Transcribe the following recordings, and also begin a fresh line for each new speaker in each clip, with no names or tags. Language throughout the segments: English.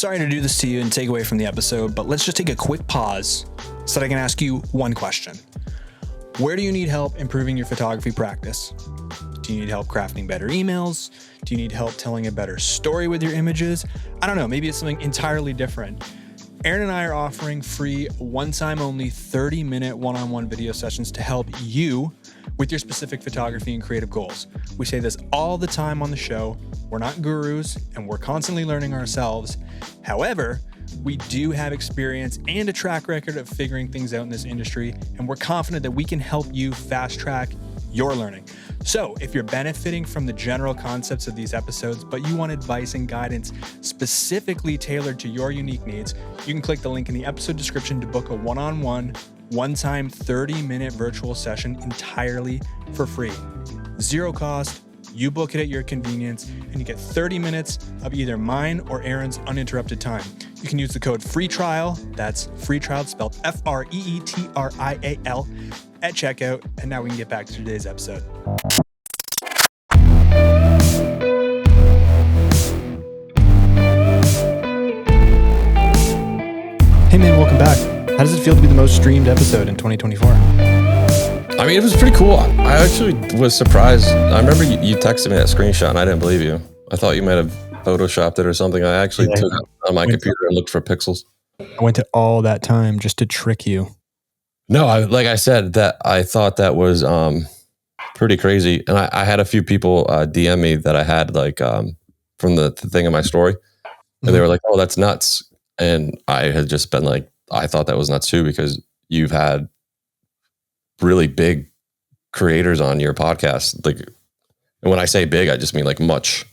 sorry to do this to you and take away from the episode, but let's just take a quick pause so that I can ask you one question. Where do you need help improving your photography practice? Do you need help crafting better emails? Do you need help telling a better story with your images? I don't know, maybe it's something entirely different. Aaron and I are offering free, one-time only 30-minute one-on-one video sessions to help you with your specific photography and creative goals. We say this all the time on the show. We're not gurus and we're constantly learning ourselves. However, we do have experience and a track record of figuring things out in this industry, and we're confident that we can help you fast track your learning. So if you're benefiting from the general concepts of these episodes, but you want advice and guidance specifically tailored to your unique needs, you can click the link in the episode description to book a one-on-one, one-time 30-minute virtual session entirely for free. Zero cost, you book it at your convenience, and you get 30 minutes of either mine or Aaron's uninterrupted time. You can use the code FREETRIAL, that's free trial spelled FREETRIAL, at checkout. And now we can get back to today's episode. Hey man, welcome back. How does it feel to be the most streamed episode in 2024?
I mean, it was pretty cool. I actually was surprised. I remember you texted me that screenshot and I didn't believe you. I thought you might have photoshopped it or something. I actually took it on my computer and looked for pixels.
I went to all that time just to trick you.
No, like I said, that I thought that was pretty crazy. And I had a few people DM me that I had like from the thing in my story. And they were like, oh, that's nuts. And I had just been like, I thought that was nuts too, because you've had really big creators on your podcast. Like, and when I say big, I just mean like much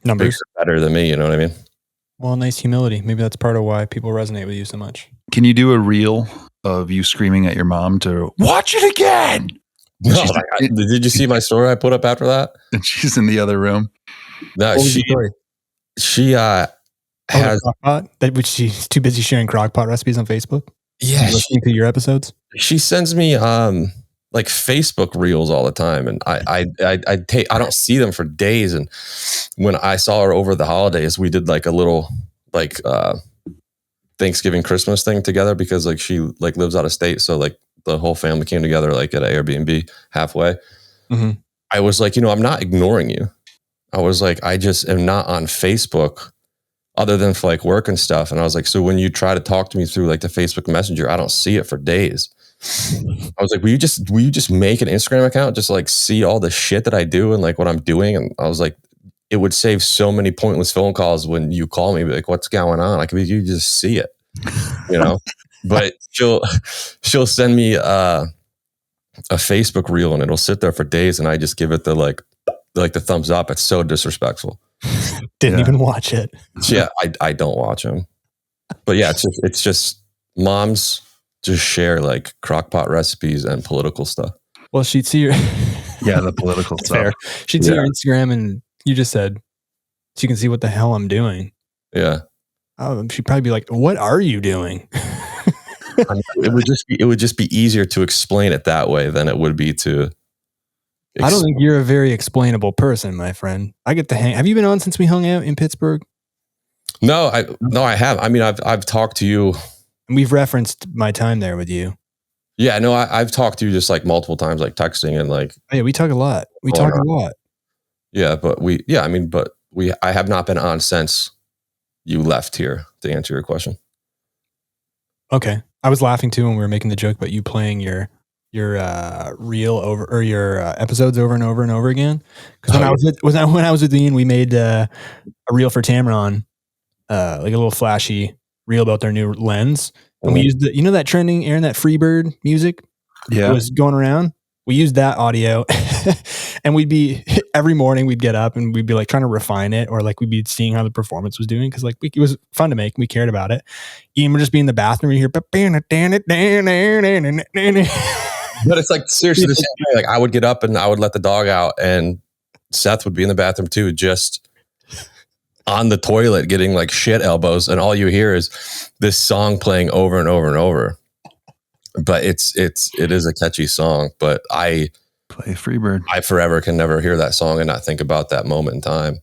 numbers
better than me. You know what I mean?
Well, nice humility. Maybe that's part of why people resonate with you so much.
Can you do a reel of you screaming at your mom to watch it again?
No, did you see my story I put up after that?
And she's in the other room.
No, she has
that, which she's too busy sharing crockpot recipes on Facebook.
Yeah,
listening to your episodes.
She sends me like Facebook reels all the time, and I don't see them for days. And when I saw her over the holidays, we did like a little like Thanksgiving Christmas thing together, because like she like lives out of state, so like the whole family came together like at an Airbnb halfway. Mm-hmm. I was like, I'm not ignoring you. I was like, I just am not on Facebook other than for like work and stuff. And I was like, so when you try to talk to me through like the Facebook Messenger, I don't see it for days. I was like, will you just make an Instagram account, just like see all the shit that I do and like what I'm doing? And I was like, it would save so many pointless phone calls when you call me, like, what's going on? Like, you just see it, but she'll send me a Facebook reel and it'll sit there for days. And I just give it the the thumbs up. It's so disrespectful.
Didn't even watch it.
Yeah, I don't watch them. But yeah, it's just moms just share like crockpot recipes and political stuff.
Well, she'd see your
the political stuff.
Fair. She'd see your Instagram, and you just said, so you can see what the hell I'm doing.
Yeah.
She'd probably be like, what are you doing?
It would just be easier to explain it that way than it would be to.
I don't think you're a very explainable person, my friend. I get the hang. Have you been on since we hung out in Pittsburgh?
No, I have. I mean, I've talked to you.
And we've referenced my time there with you.
Yeah, no, I've talked to you just like multiple times, like texting and like.
Yeah, we talk a lot.
Yeah, but I have not been on since you left here, to answer your question.
Okay, I was laughing too when we were making the joke about you playing your reel over, or your episodes over and over and over again. Because when I was with Ian, we made a reel for Tamron, like a little flashy reel about their new lens, and we used that trending Aaron, that Freebird music, was going around. We used that audio, and every morning we'd get up and we'd be like trying to refine it, or like we'd be seeing how the performance was doing, because like it was fun to make. We cared about it. Ian would just be in the bathroom, you hear, but
it's like seriously the same thing. Like I would get up and I would let the dog out, and Seth would be in the bathroom too, just on the toilet getting like shit elbows, and all you hear is this song playing over and over and over. But it is a catchy song, but I
play Freebird.
I forever can never hear that song and not think about that moment in time.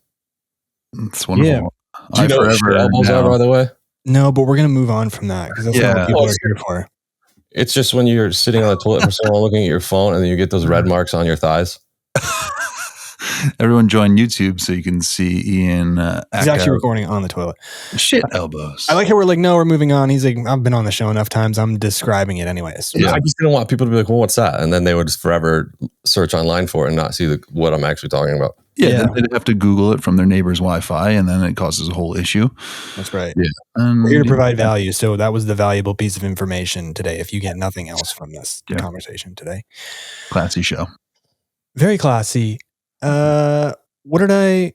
It's wonderful.
Yeah.
Do you know what shit elbows are, by the way?
No, but we're going to move on from that because that's not what people are here for.
It's just when you're sitting on the toilet for so long looking at your phone and then you get those red marks on your thighs.
Everyone join YouTube so you can see Ian.
He's actually recording on the toilet.
Shit elbows.
I like how we're like, no, we're moving on. He's like, I've been on the show enough times. I'm describing it anyways.
Yeah. I just didn't want people to be like, well, what's that? And then they would just forever search online for it and not see what I'm actually talking about.
Yeah, they'd have to Google it from their neighbor's Wi-Fi, and then it causes a whole issue.
That's right.
Yeah.
We're here to provide value. So that was the valuable piece of information today. If you get nothing else from this conversation today.
Classy show.
Very classy. What did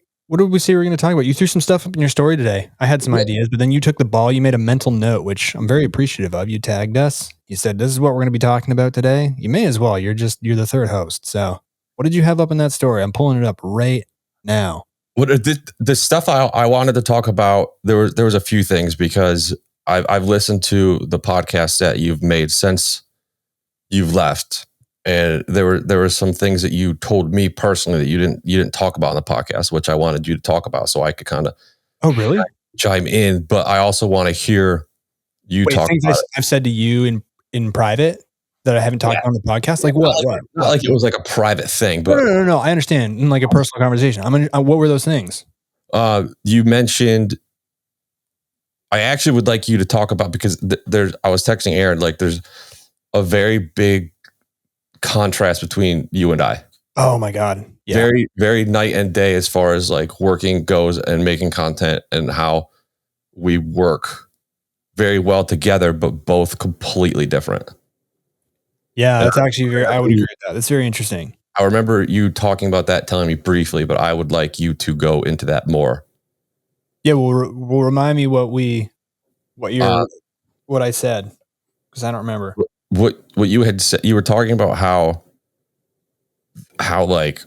we say we were going to talk about? You threw some stuff up in your story today. I had some ideas, but then you took the ball. You made a mental note, which I'm very appreciative of. You tagged us. You said, this is what we're going to be talking about today. You may as well. You're the third host. So what did you have up in that story? I'm pulling it up right now.
What the stuff I wanted to talk about, there was a few things because I've listened to the podcast that you've made since you've left. And there were some things that you told me personally that you didn't talk about on the podcast, which I wanted you to talk about so I could kind of chime in. But I also want to hear you talk about it.
I've said to you in private that I haven't talked on the podcast. Like what?
Not like it was like a private thing, but
no. I understand in like a personal conversation. What were those things?
You mentioned. I actually would like you to talk about because I was texting Aaron like there's a very big contrast between you and I.
Oh my God. Yeah.
Very, very night and day as far as like working goes and making content and how we work very well together, but both completely different.
Yeah, that's actually I would agree with that. That's very interesting.
I remember you talking about that, telling me briefly, but I would like you to go into that more.
Yeah, well remind me what I said, because I don't remember.
What you had said, you were talking about how like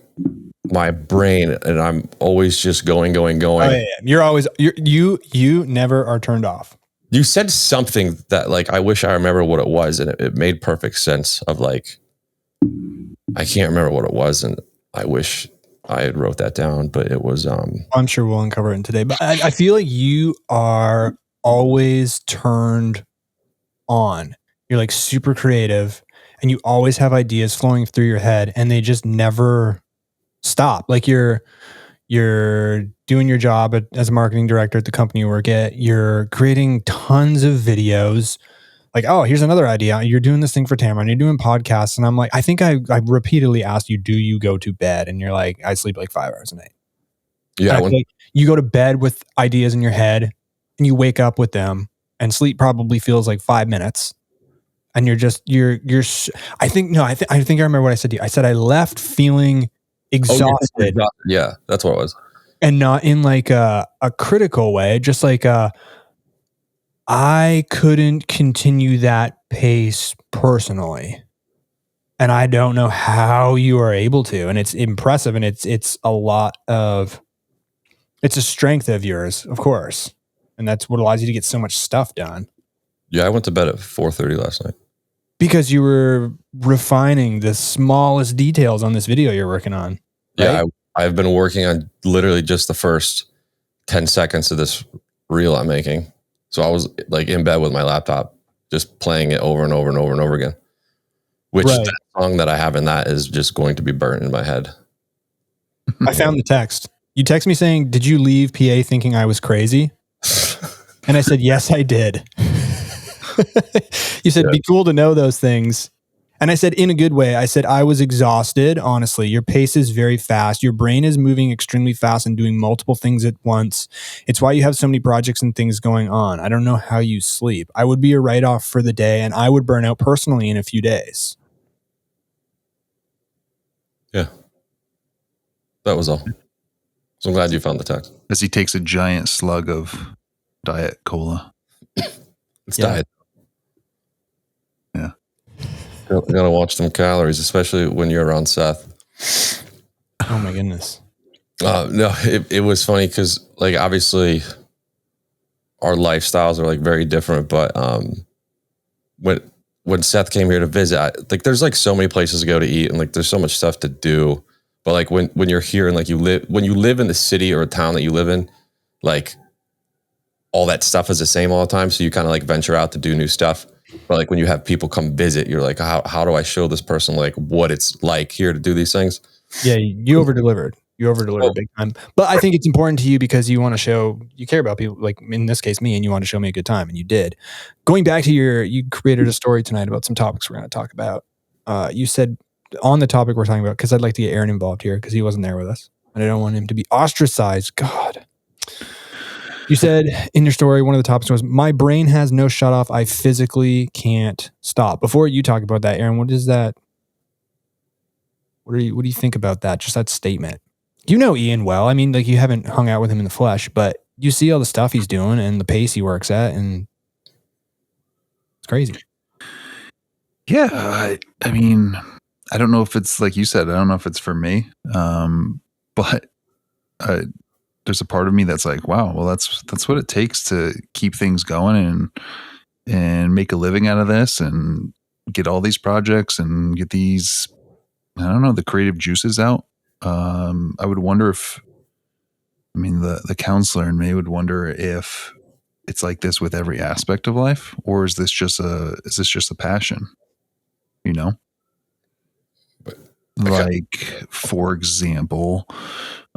my brain and I'm always just going.
Oh, yeah. You're always you never are turned off.
You said something that like I wish I remember what it was, and it made perfect sense of like I can't remember what it was, and I wish I had wrote that down, but it was
I'm sure we'll uncover it today. But I feel like you are always turned on. You're like super creative and you always have ideas flowing through your head and they just never stop. Like you're doing your job as a marketing director at the company you work at. You're creating tons of videos. Like, oh, here's another idea. You're doing this thing for Tamron. You're doing podcasts. And I'm like, I think I repeatedly asked you, do you go to bed? And you're like, I sleep like 5 hours a night.
Yeah.
Like you go to bed with ideas in your head and you wake up with them and sleep probably feels like 5 minutes. And I think I remember what I said to you. I said I left feeling exhausted.
Yeah, that's what it was.
And not in like a critical way, just like I couldn't continue that pace personally. And I don't know how you are able to. And it's impressive and it's a strength of yours, of course. And that's what allows you to get so much stuff done.
Yeah, I went to bed at 4:30 last night.
Because you were refining the smallest details on this video you're working on. Right?
Yeah, I've been working on literally just the first 10 seconds of this reel I'm making. So I was like in bed with my laptop, just playing it over and over and over and over again. Which that song that I have in that is just going to be burnt in my head.
I found the text. You text me saying, did you leave PA thinking I was crazy? And I said, yes, I did. You said, be cool to know those things. And I said, in a good way, I said, I was exhausted. Honestly, your pace is very fast. Your brain is moving extremely fast and doing multiple things at once. It's why you have so many projects and things going on. I don't know how you sleep. I would be a write-off for the day and I would burn out personally in a few days.
Yeah. That was all. So I'm glad you found the text.
As he takes a giant slug of Diet Cola.
It's diet.
Yeah.
You gotta watch them calories, especially when you're around Seth.
Oh my goodness.
No, it was funny because like obviously our lifestyles are like very different, but when Seth came here to visit, like there's like so many places to go to eat and like there's so much stuff to do. But like when you're here and like when you live in the city or a town that you live in, like all that stuff is the same all the time. So you kind of like venture out to do new stuff. But like when you have people come visit, you're like, how do I show this person like what it's like here to do these things?
Yeah, you over delivered. You over delivered big time. But I think it's important to you because you want to show you care about people, like in this case me, and you want to show me a good time, and you did. Going back to you created a story tonight about some topics we're going to talk about. You said on the topic we're talking about, because I'd like to get Aaron involved here because he wasn't there with us, and I don't want him to be ostracized. God. You said in your story, one of the topics was, my brain has no shut off. I physically can't stop. Before you talk about that, Aaron, what is that? What do you think about that? Just that statement. You know Ian well. I mean, like you haven't hung out with him in the flesh, but you see all the stuff he's doing and the pace he works at, and it's crazy.
Yeah. I mean, I don't know if it's like you said, I don't know if it's for me. But there's a part of me that's like, wow, well, that's what it takes to keep things going and make a living out of this and get all these projects and get these, I don't know, the creative juices out. I would wonder if, I mean, the counselor in me would wonder if it's like this with every aspect of life, or is this just a passion? You know? Like, for example,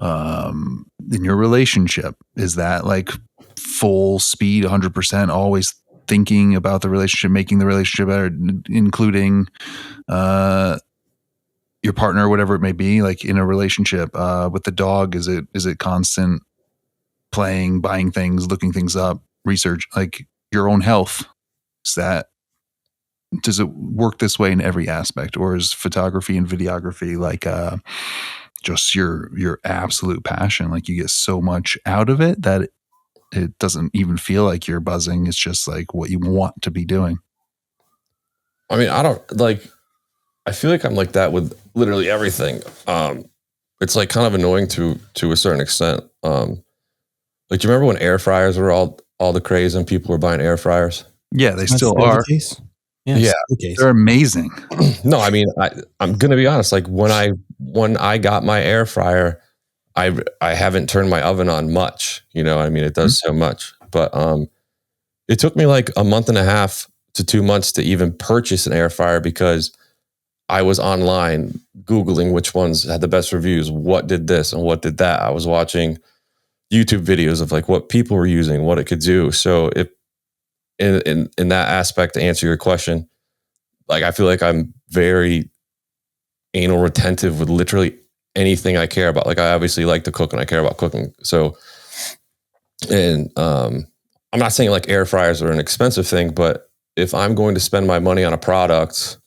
in your relationship, is that like full speed, 100%, always thinking about the relationship, making the relationship better, including your partner, whatever it may be, like in a relationship with the dog? Is it constant playing, buying things, looking things up, research, like your own health? Does it work this way in every aspect, or is photography and videography like just your absolute passion? Like you get so much out of it that it doesn't even feel like you're buzzing. It's just like what you want to be doing.
I mean, I feel like I'm like that with literally everything. It's like kind of annoying to a certain extent. Like, do you remember when air fryers were all the craze and people were buying air fryers?
Yeah, they still are.
Yeah.
They're amazing.
No, I mean, I'm gonna be honest. Like when I got my air fryer, I haven't turned my oven on much. You know, I mean, it does so much. But it took me like a month and a half to 2 months to even purchase an air fryer because I was online Googling which ones had the best reviews, what did this and what did that. I was watching YouTube videos of like what people were using, what it could do. So if in that aspect, to answer your question, like I feel like I'm very anal retentive with literally anything I care about. Like I obviously like to cook and I care about cooking. So, and I'm not saying like air fryers are an expensive thing, but if I'm going to spend my money on a product,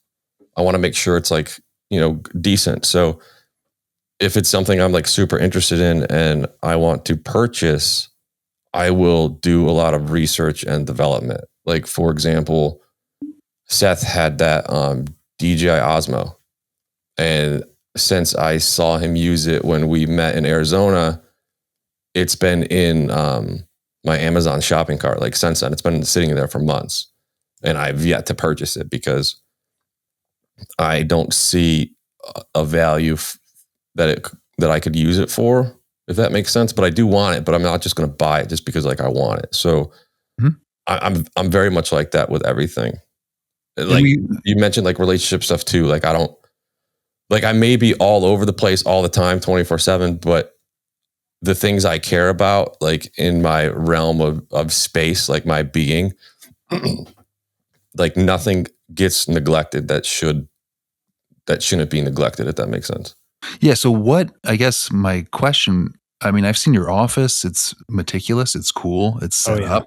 I want to make sure it's like, you know, decent. So if it's something I'm like super interested in and I want to purchase, I will do a lot of research and development. Like, for example, Seth had that DJI Osmo. And since I saw him use it when we met in Arizona, it's been in my Amazon shopping cart. Like since then, it's been sitting there for months. And I've yet to purchase it because I don't see a value that I could use it for, if that makes sense. But I do want it, but I'm not just going to buy it just because like I want it. So I'm very much like that with everything. Like you mentioned like relationship stuff too. Like I may be all over the place all the time, 24/7, but the things I care about, like in my realm of space, like my being, like nothing gets neglected that shouldn't be neglected, if that makes sense.
Yeah. So I guess my question, I mean, I've seen your office. It's meticulous. It's cool. It's set up.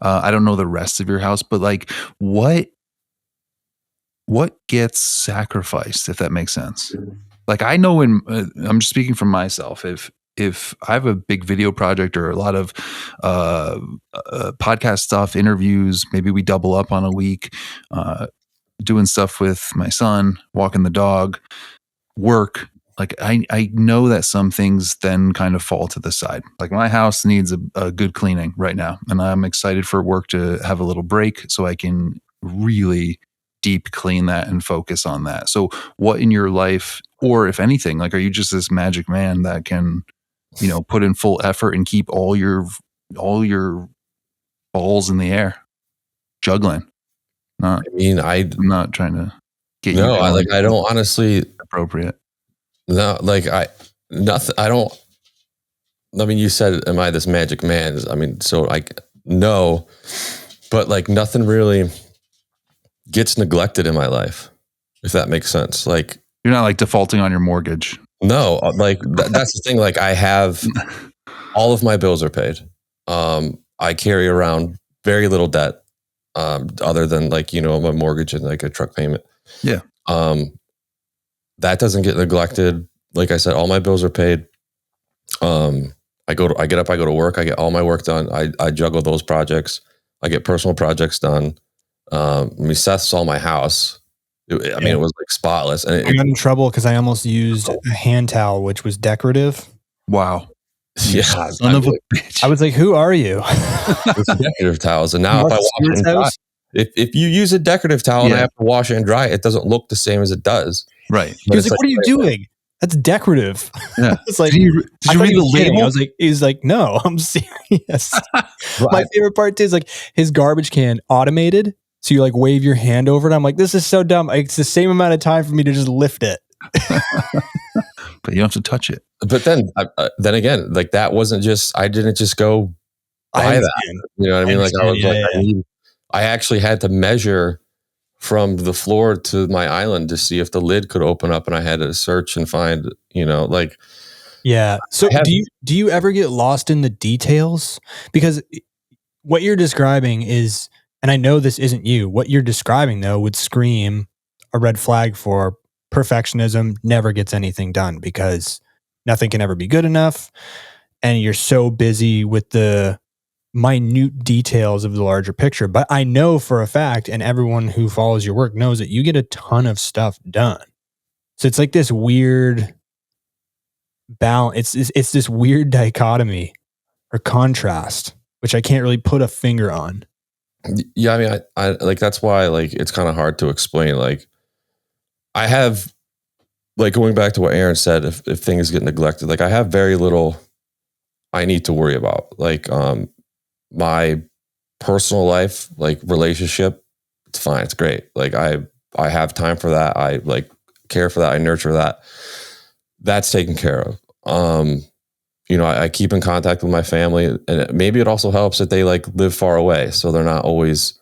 I don't know the rest of your house, but like what gets sacrificed, if that makes sense? Like I know I'm just speaking from myself. If I have a big video project or a lot of podcast stuff, interviews, maybe we double up on a week, doing stuff with my son, walking the dog, work. Like I know that some things then kind of fall to the side. Like my house needs a good cleaning right now, and I'm excited for work to have a little break so I can really deep clean that and focus on that. So what in your life, or if anything, like, are you just this magic man that can, you know, put in full effort and keep all your balls in the air, juggling. I'm not trying to get you.
No, I don't honestly
appropriate.
No, nothing. I mean, you said, am I this magic man? I mean, so no, but like nothing really gets neglected in my life, if that makes sense. Like,
you're not like defaulting on your mortgage.
No, like that's the thing. Like, I have all of my bills are paid. I carry around very little debt, other than like, my mortgage and like a truck payment.
Yeah.
That doesn't get neglected. Like I said, all my bills are paid. I get up, I go to work, I get all my work done. I juggle those projects. I get personal projects done. Seth saw my house. It was like spotless. And
I got in trouble because I almost used a hand towel, which was decorative.
Wow.
Yeah.
Son of a bitch.
I was like, who are you?
It's decorative towels. And now if you use a decorative towel and I have to wash it and dry it, it doesn't look the same as it does.
Right.
He was like, what are you doing? That's decorative.
Yeah.
It's like,
did you read the label?
I was like, he's like, no, I'm serious. My favorite part is like his garbage can automated. So you like wave your hand over it. I'm like, this is so dumb. It's the same amount of time for me to just lift it.
But you don't have to touch it.
But then again, like that wasn't just, I didn't just go buy that. You know what I mean? Like I was I actually had to measure from the floor to my island to see if the lid could open up, and I had to search and find,
Yeah. So do you ever get lost in the details? Because what you're describing is, and I know this isn't you, what you're describing though would scream a red flag for perfectionism. Never gets anything done because nothing can ever be good enough. And you're so busy with the minute details of the larger picture. But I know for a fact, and everyone who follows your work knows that you get a ton of stuff done. So it's like this weird balance. It's this weird dichotomy or contrast, which I can't really put a finger on.
Yeah. I mean, I like, that's why like, it's kind of hard to explain. Like I have, like going back to what Aaron said, if things get neglected, like I have very little I need to worry about. Like, my personal life, like relationship, it's fine. It's great. Like I have time for that. I like care for that. I nurture that. That's taken care of. I keep in contact with my family, and maybe it also helps that they like live far away. So they're not always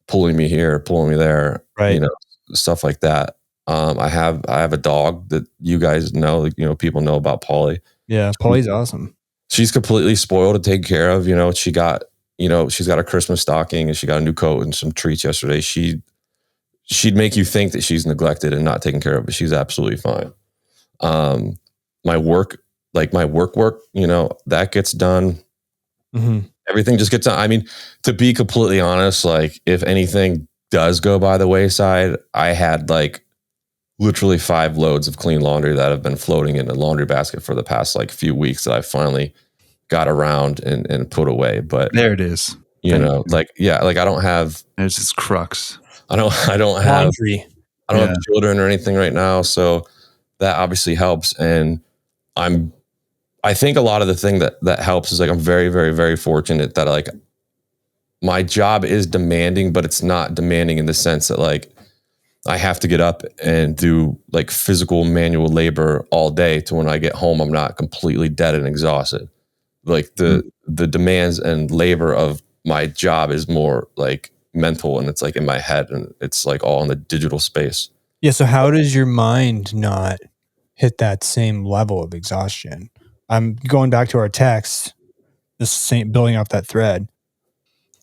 pulling me here, pulling me there,
right.
Stuff like that. I have a dog that you guys know, like, people know about Polly.
Yeah. Polly's awesome.
She's completely spoiled and taken care of. She got, she's got a Christmas stocking and she got a new coat and some treats yesterday. She'd make you think that she's neglected and not taken care of, but she's absolutely fine. My work, that gets done.
Mm-hmm.
Everything just gets done. I mean, to be completely honest, like if anything does go by the wayside, I had like literally 5 loads of clean laundry that have been floating in a laundry basket for the past like few weeks that I finally got around and put away. But
there it is.
I don't have,
there's this crux.
I don't have
laundry.
I don't have children or anything right now. So that obviously helps. And I think a lot of the thing that helps is like, I'm very, very, very fortunate that like my job is demanding, but it's not demanding in the sense that like, I have to get up and do like physical manual labor all day to when I get home, I'm not completely dead and exhausted. Like the demands and labor of my job is more like mental, and it's like in my head, and it's like all in the digital space.
Yeah. So how does your mind not hit that same level of exhaustion? I'm going back to our text, building off that thread.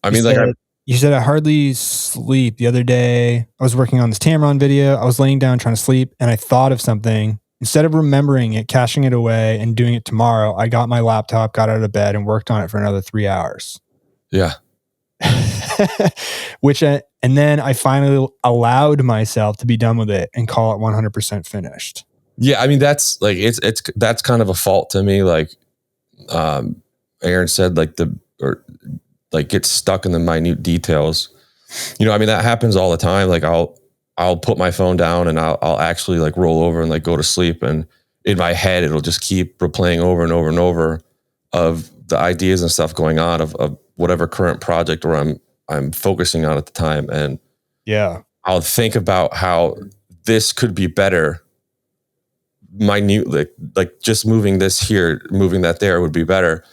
I mean,
you said I hardly sleep. The other day, I was working on this Tamron video. I was laying down trying to sleep, and I thought of something. Instead of remembering it, caching it away, and doing it tomorrow, I got my laptop, got out of bed, and worked on it for another 3 hours.
Yeah.
And then I finally allowed myself to be done with it and call it 100% finished.
Yeah, I mean that's like that's kind of a fault to me. Like, Aaron said, get stuck in the minute details. I mean, that happens all the time. Like I'll put my phone down and I'll actually like roll over and like go to sleep. And in my head, it'll just keep replaying over and over and over of the ideas and stuff going on of whatever current project or I'm focusing on at the time. And
Yeah.
I'll think about how this could be better. Minute, like just moving this here, moving that there would be better.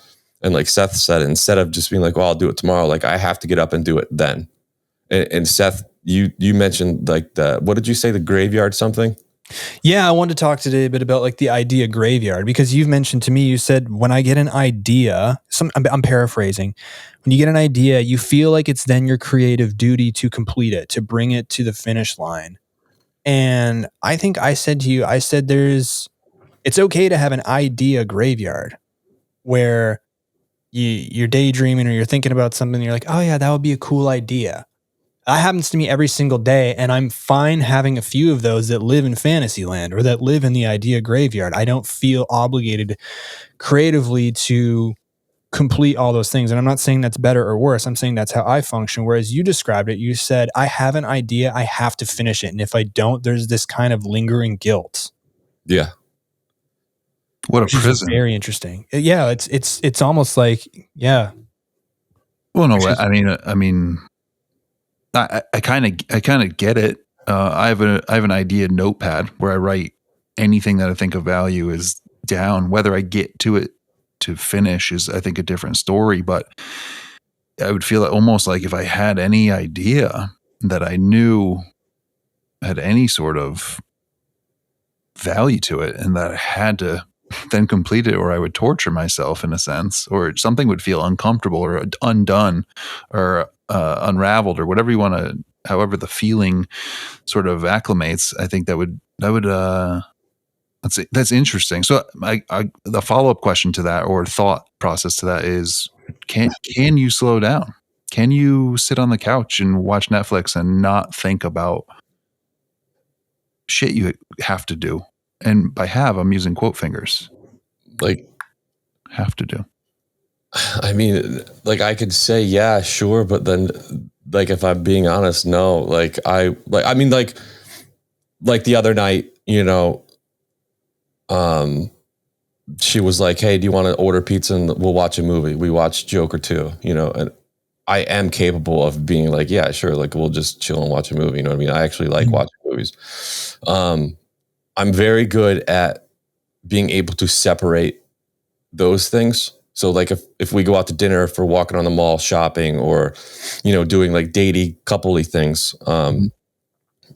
And like Seth said, instead of just being like, well, I'll do it tomorrow, like I have to get up and do it then. And Seth, you mentioned like what did you say? The graveyard something?
Yeah, I wanted to talk today a bit about like the idea graveyard, because you've mentioned to me, you said when I get an idea, I'm paraphrasing, when you get an idea, you feel like it's then your creative duty to complete it, to bring it to the finish line. And I think I said to you, it's okay to have an idea graveyard where you're daydreaming or you're thinking about something and you're like, oh yeah, that would be a cool idea. That happens to me every single day, and I'm fine having a few of those that live in fantasy land or that live in the idea graveyard. I don't feel obligated creatively to complete all those things. And I'm not saying that's better or worse. I'm saying that's how I function. Whereas you described it, you said, I have an idea, I have to finish it. And if I don't, there's this kind of lingering guilt.
Yeah.
What a prison.
Very interesting. Yeah. It's almost like, yeah.
Well, no, I mean, I kind of get it. I have an idea notepad where I write anything that I think of value is down. Whether I get to it to finish is, I think, a different story. But I would feel almost like if I had any idea that I knew had any sort of value to it, and that I had to then complete it, or I would torture myself in a sense, or something would feel uncomfortable or undone or unraveled or whatever you want to, however the feeling sort of acclimates. I think that's interesting. So the follow-up question to that, or thought process to that, is can you slow down? Can you sit on the couch and watch Netflix and not think about shit you have to do? And by have, I'm using quote fingers.
Like,
have to do.
I mean, like I could say, yeah, sure. But then like, if I'm being honest, no, like the other night, she was like, hey, do you want to order pizza and we'll watch a movie? We watched Joker 2, and I am capable of being like, yeah, sure. Like we'll just chill and watch a movie. You know what I mean? I actually like watching movies. I'm very good at being able to separate those things. So like if we go out to dinner, if we're walking on the mall shopping, or, doing like datey coupley things,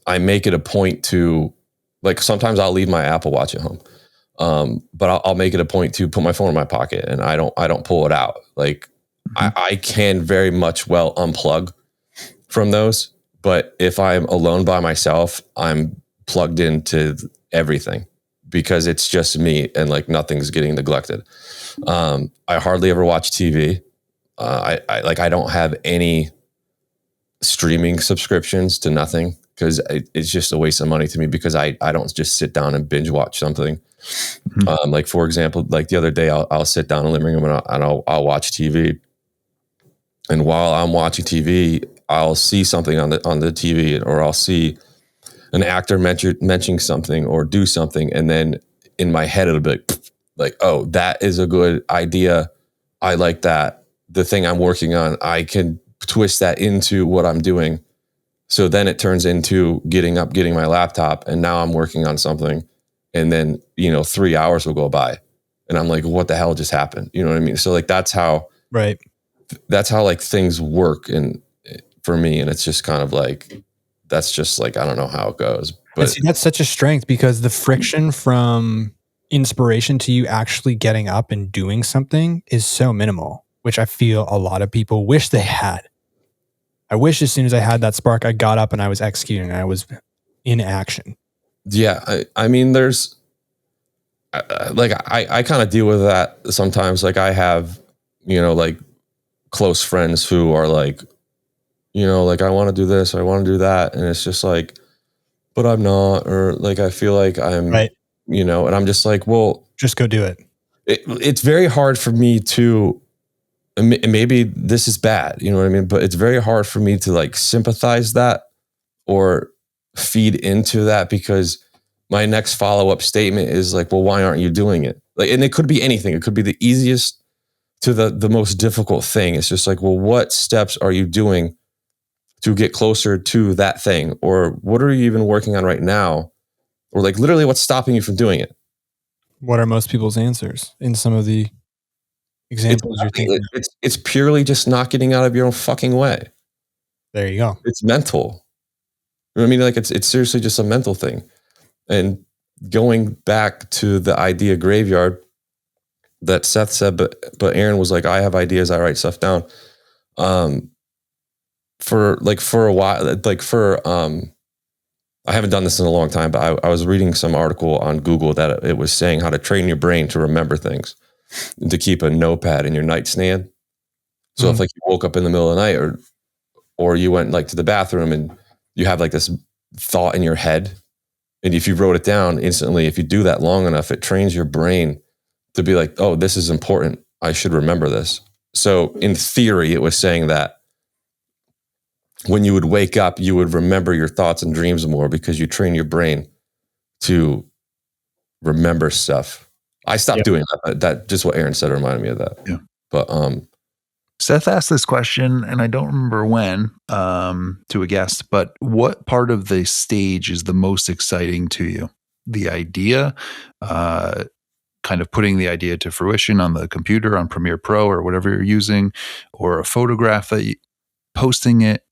I make it a point to, like, sometimes I'll leave my Apple Watch at home. But I'll make it a point to put my phone in my pocket, and I don't pull it out. Like I can very much well unplug from those, but if I'm alone by myself, I'm plugged into everything because it's just me and like nothing's getting neglected. I hardly ever watch TV. I don't have any streaming subscriptions to nothing because it's just a waste of money to me because I don't just sit down and binge watch something. Like for example, like the other day, I'll sit down in the living room and I'll watch TV. And while I'm watching TV, I'll see something on the TV, or I'll see an actor mentioning something or do something. And then in my head, it'll be like, oh, that is a good idea. I like that. The thing I'm working on, I can twist that into what I'm doing. So then it turns into getting up, getting my laptop, and now I'm working on something. And then, 3 hours will go by and I'm like, what the hell just happened? You know what I mean? So like, that's how like things work. And for me, and it's just kind of like, that's just like, I don't know how it goes, but
see, that's such a strength, because the friction from inspiration to you actually getting up and doing something is so minimal, which I feel a lot of people wish they had. I wish as soon as I had that spark, I got up and I was executing and I was in action.
Yeah. I mean, there's I kind of deal with that sometimes. Like I have, like close friends who are like, like I want to do this, I want to do that. And it's just like, but I'm not, or like, I feel like I'm,
right.
And I'm just like, well,
just go do it.
It's very hard for me to, maybe this is bad, you know what I mean? But it's very hard for me to like sympathize that or feed into that, because my next follow-up statement is like, well, why aren't you doing it? Like, and it could be anything. It could be the easiest to the most difficult thing. It's just like, well, what steps are you doing to get closer to that thing? Or what are you even working on right now? Or like literally what's stopping you from doing it?
What are most people's answers in some of the examples you're thinking?
It's purely just not getting out of your own fucking way.
There you go.
It's mental. You know what I mean? Like it's seriously just a mental thing. And going back to the idea graveyard that Seth said, but Aaron was like, I have ideas, I write stuff down. For a while, I haven't done this in a long time, but I was reading some article on Google that it was saying how to train your brain to remember things and to keep a notepad in your nightstand. So if like you woke up in the middle of the night or you went like to the bathroom and you have like this thought in your head, and if you wrote it down instantly, if you do that long enough, it trains your brain to be like, oh, this is important. I should remember this. So in theory, it was saying that when you would wake up, you would remember your thoughts and dreams more because you train your brain to remember stuff. I stopped doing that. That just what Aaron said reminded me of that.
Yeah.
But
Seth asked this question, and I don't remember when, to a guest, but what part of the stage is the most exciting to you? The idea, kind of putting the idea to fruition on the computer, on Premiere Pro or whatever you're using, or a photograph posting it,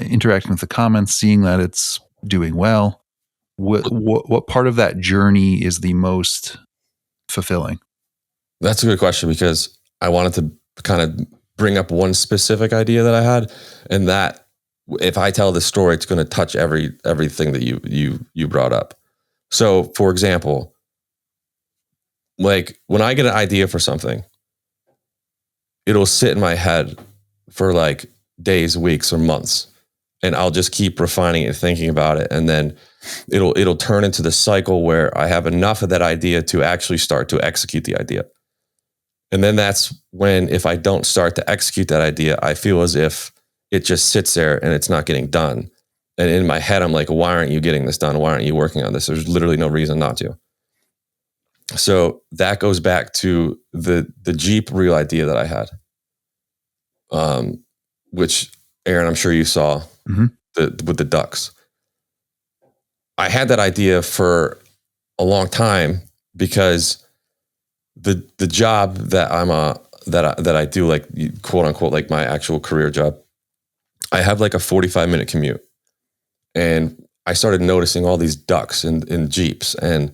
interacting with the comments, seeing that it's doing well. What part of that journey is the most fulfilling?
That's a good question, because I wanted to kind of bring up one specific idea that I had, and that if I tell this story, it's going to touch everything that you brought up. So, for example, like when I get an idea for something, it'll sit in my head for like days, weeks, or months, and I'll just keep refining it, thinking about it, and then it'll turn into the cycle where I have enough of that idea to actually start to execute the idea. And then that's when, if I don't start to execute that idea, I feel as if it just sits there and it's not getting done. And in my head, I'm like, why aren't you getting this done? Why aren't you working on this? There's literally no reason not to. So that goes back to the Jeep reel idea that I had, which Aaron, I'm sure you saw, with the ducks. I had that idea for a long time because the job that that I do, like quote unquote, like my actual career job, I have like a 45-minute commute, and I started noticing all these ducks in Jeeps, and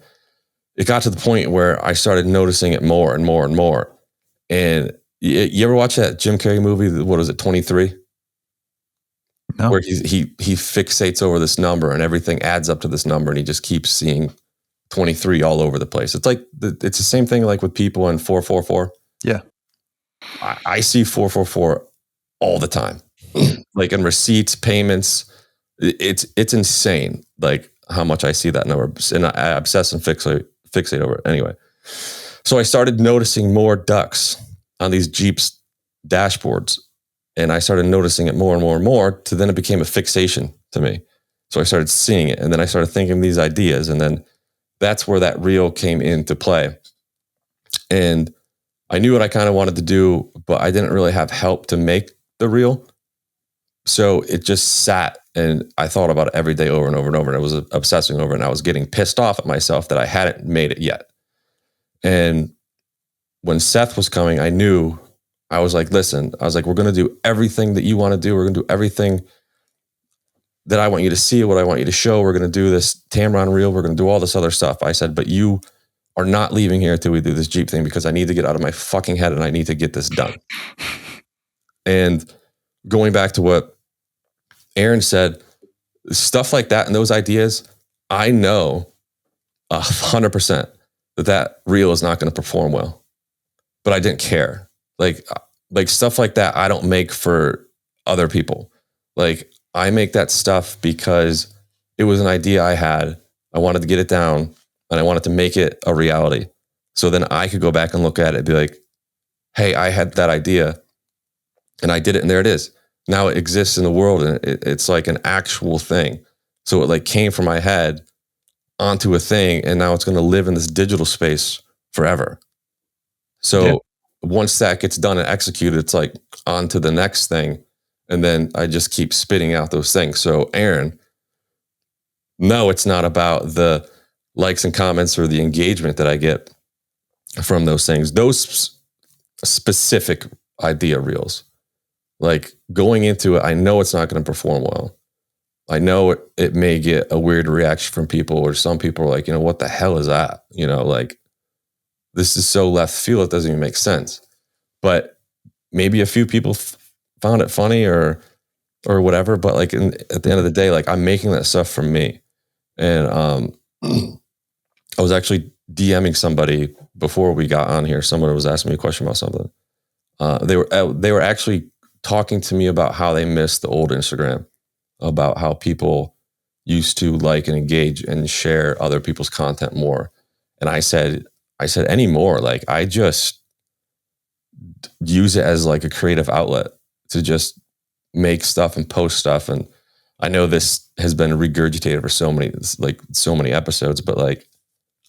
it got to the point where I started noticing it more and more and more. And you ever watch that Jim Carrey movie? What was it, 23?
No.
Where he fixates over this number and everything adds up to this number, and he just keeps seeing 23 all over the place. It's like it's the same thing like with people in 444.
Yeah.
I see 444 all the time, like in receipts, payments. It's insane, like how much I see that number, and I obsess and fixate over it. Anyway, so I started noticing more ducks on these Jeeps dashboards, and I started noticing it more and more and more. To then it became a fixation to me. So I started seeing it, and then I started thinking these ideas, and then that's where that reel came into play. And I knew what I kind of wanted to do, but I didn't really have help to make the reel. So it just sat, and I thought about it every day over and over and over. And I was obsessing over it, and I was getting pissed off at myself that I hadn't made it yet. And when Seth was coming, I knew, I was like, listen, I was like, we're going to do everything that you want to do. We're going to do everything that I want you to see, what I want you to show. We're going to do this Tamron reel. We're going to do all this other stuff. I said, but you are not leaving here until we do this Jeep thing, because I need to get out of my fucking head and I need to get this done. And going back to what Aaron said, stuff like that and those ideas, I know 100% that reel is not going to perform well, but I didn't care. Like stuff like that, I don't make for other people. Like I make that stuff because it was an idea I had. I wanted to get it down, and I wanted to make it a reality. So then I could go back and look at it and be like, hey, I had that idea and I did it, and there it is. Now it exists in the world, and it's like an actual thing. So it like came from my head onto a thing, and now it's going to live in this digital space forever. So once that gets done and executed, it's like on to the next thing. And then I just keep spitting out those things. So Aaron, no, it's not about the likes and comments or the engagement that I get from those things. Those specific idea reels, like going into it, I know it's not going to perform well. I know it may get a weird reaction from people, or some people are like, what the hell is that? Like, this is so left field, it doesn't even make sense. But maybe a few people found it funny or whatever. But like at the end of the day, like I'm making that stuff for me. And I was actually DMing somebody before we got on here. Someone was asking me a question about something. They were actually talking to me about how they missed the old Instagram, about how people used to like and engage and share other people's content more. And I said anymore, like I just use it as like a creative outlet to just make stuff and post stuff. And I know this has been regurgitated for so many episodes, but like,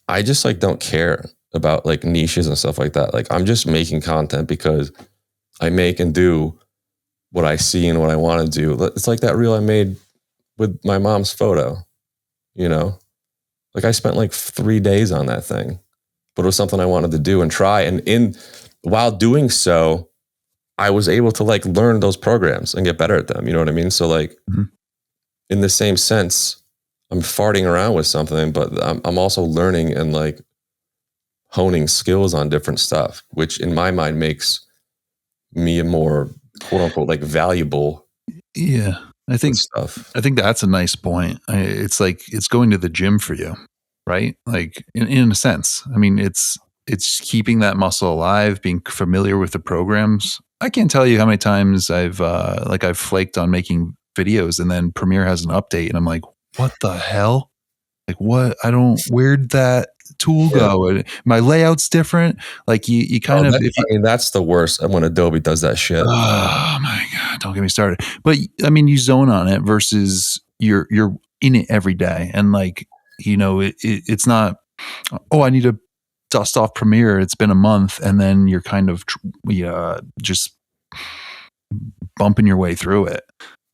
I just like don't care about like niches and stuff like that. Like I'm just making content because I make and do what I see and what I want to do. It's like that reel I made with my mom's photo, like I spent like 3 days on that thing, but it was something I wanted to do and try. And while doing so, I was able to like learn those programs and get better at them. You know what I mean? So like in the same sense, I'm farting around with something, but I'm also learning and like honing skills on different stuff, which in my mind makes me a more quote unquote like valuable.
Yeah. I think that's a nice point. It's like, it's going to the gym for you, right? Like in a sense, I mean, it's keeping that muscle alive, being familiar with the programs. I can't tell you how many times I've flaked on making videos and then Premiere has an update and I'm like, what the hell? Like what? Where'd that tool go? My layout's different. Like you kind of,
that's the worst when Adobe does that shit.
Oh my God, don't get me started. But I mean, you zone on it versus you're in it every day. And like, it's not, I need to dust off Premiere. It's been a month. And then you're kind of just bumping your way through it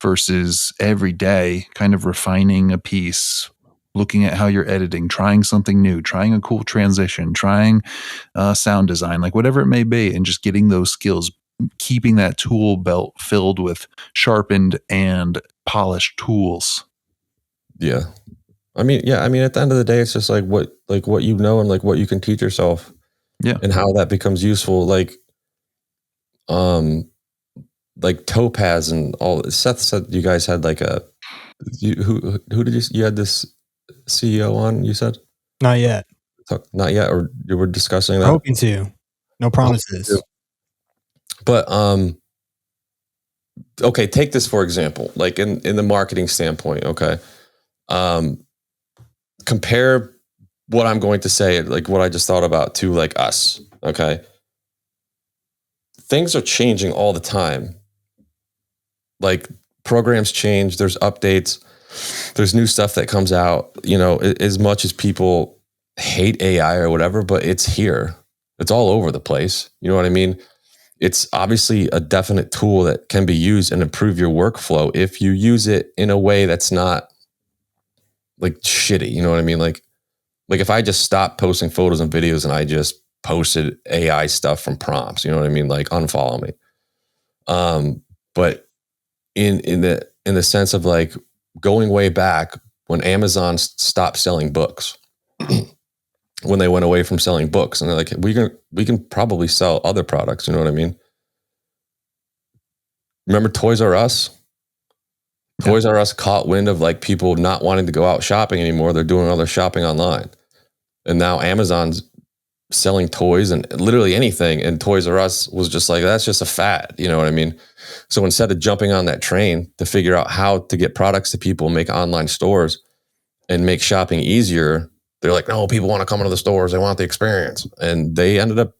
versus every day kind of refining a piece, looking at how you're editing, trying something new, trying a cool transition, trying sound design, like whatever it may be, and just getting those skills, keeping that tool belt filled with sharpened and polished tools.
Yeah. I mean, at the end of the day, it's just like what you know and like what you can teach yourself.
Yeah.
And how that becomes useful. Like Topaz and all. Seth said you guys had like who did you had this CEO on, you said?
Not yet.
Not yet, or you were discussing that?
I'm hoping to. No promises.
But okay, take this for example, like in the marketing standpoint, okay. Compare what I'm going to say, like what I just thought about, to like us, okay? Things are changing all the time. Like programs change, there's updates, there's new stuff that comes out, as much as people hate AI or whatever, but it's here. It's all over the place. You know what I mean? It's obviously a definite tool that can be used and improve your workflow if you use it in a way that's not like shitty. You know what I mean? Like if I just stopped posting photos and videos and I just posted AI stuff from prompts, you know what I mean? Like unfollow me. But in the sense of like going way back when Amazon stopped selling books, when they went away from selling books, and they're like, we can probably sell other products. You know what I mean? Remember Toys R Us? Yeah. Toys R Us caught wind of like people not wanting to go out shopping anymore. They're doing all their shopping online. And now Amazon's selling toys and literally anything. And Toys R Us was just like, that's just a fad. You know what I mean? So instead of jumping on that train to figure out how to get products to people, make online stores and make shopping easier, they're like, no, people want to come into the stores. They want the experience. And they ended up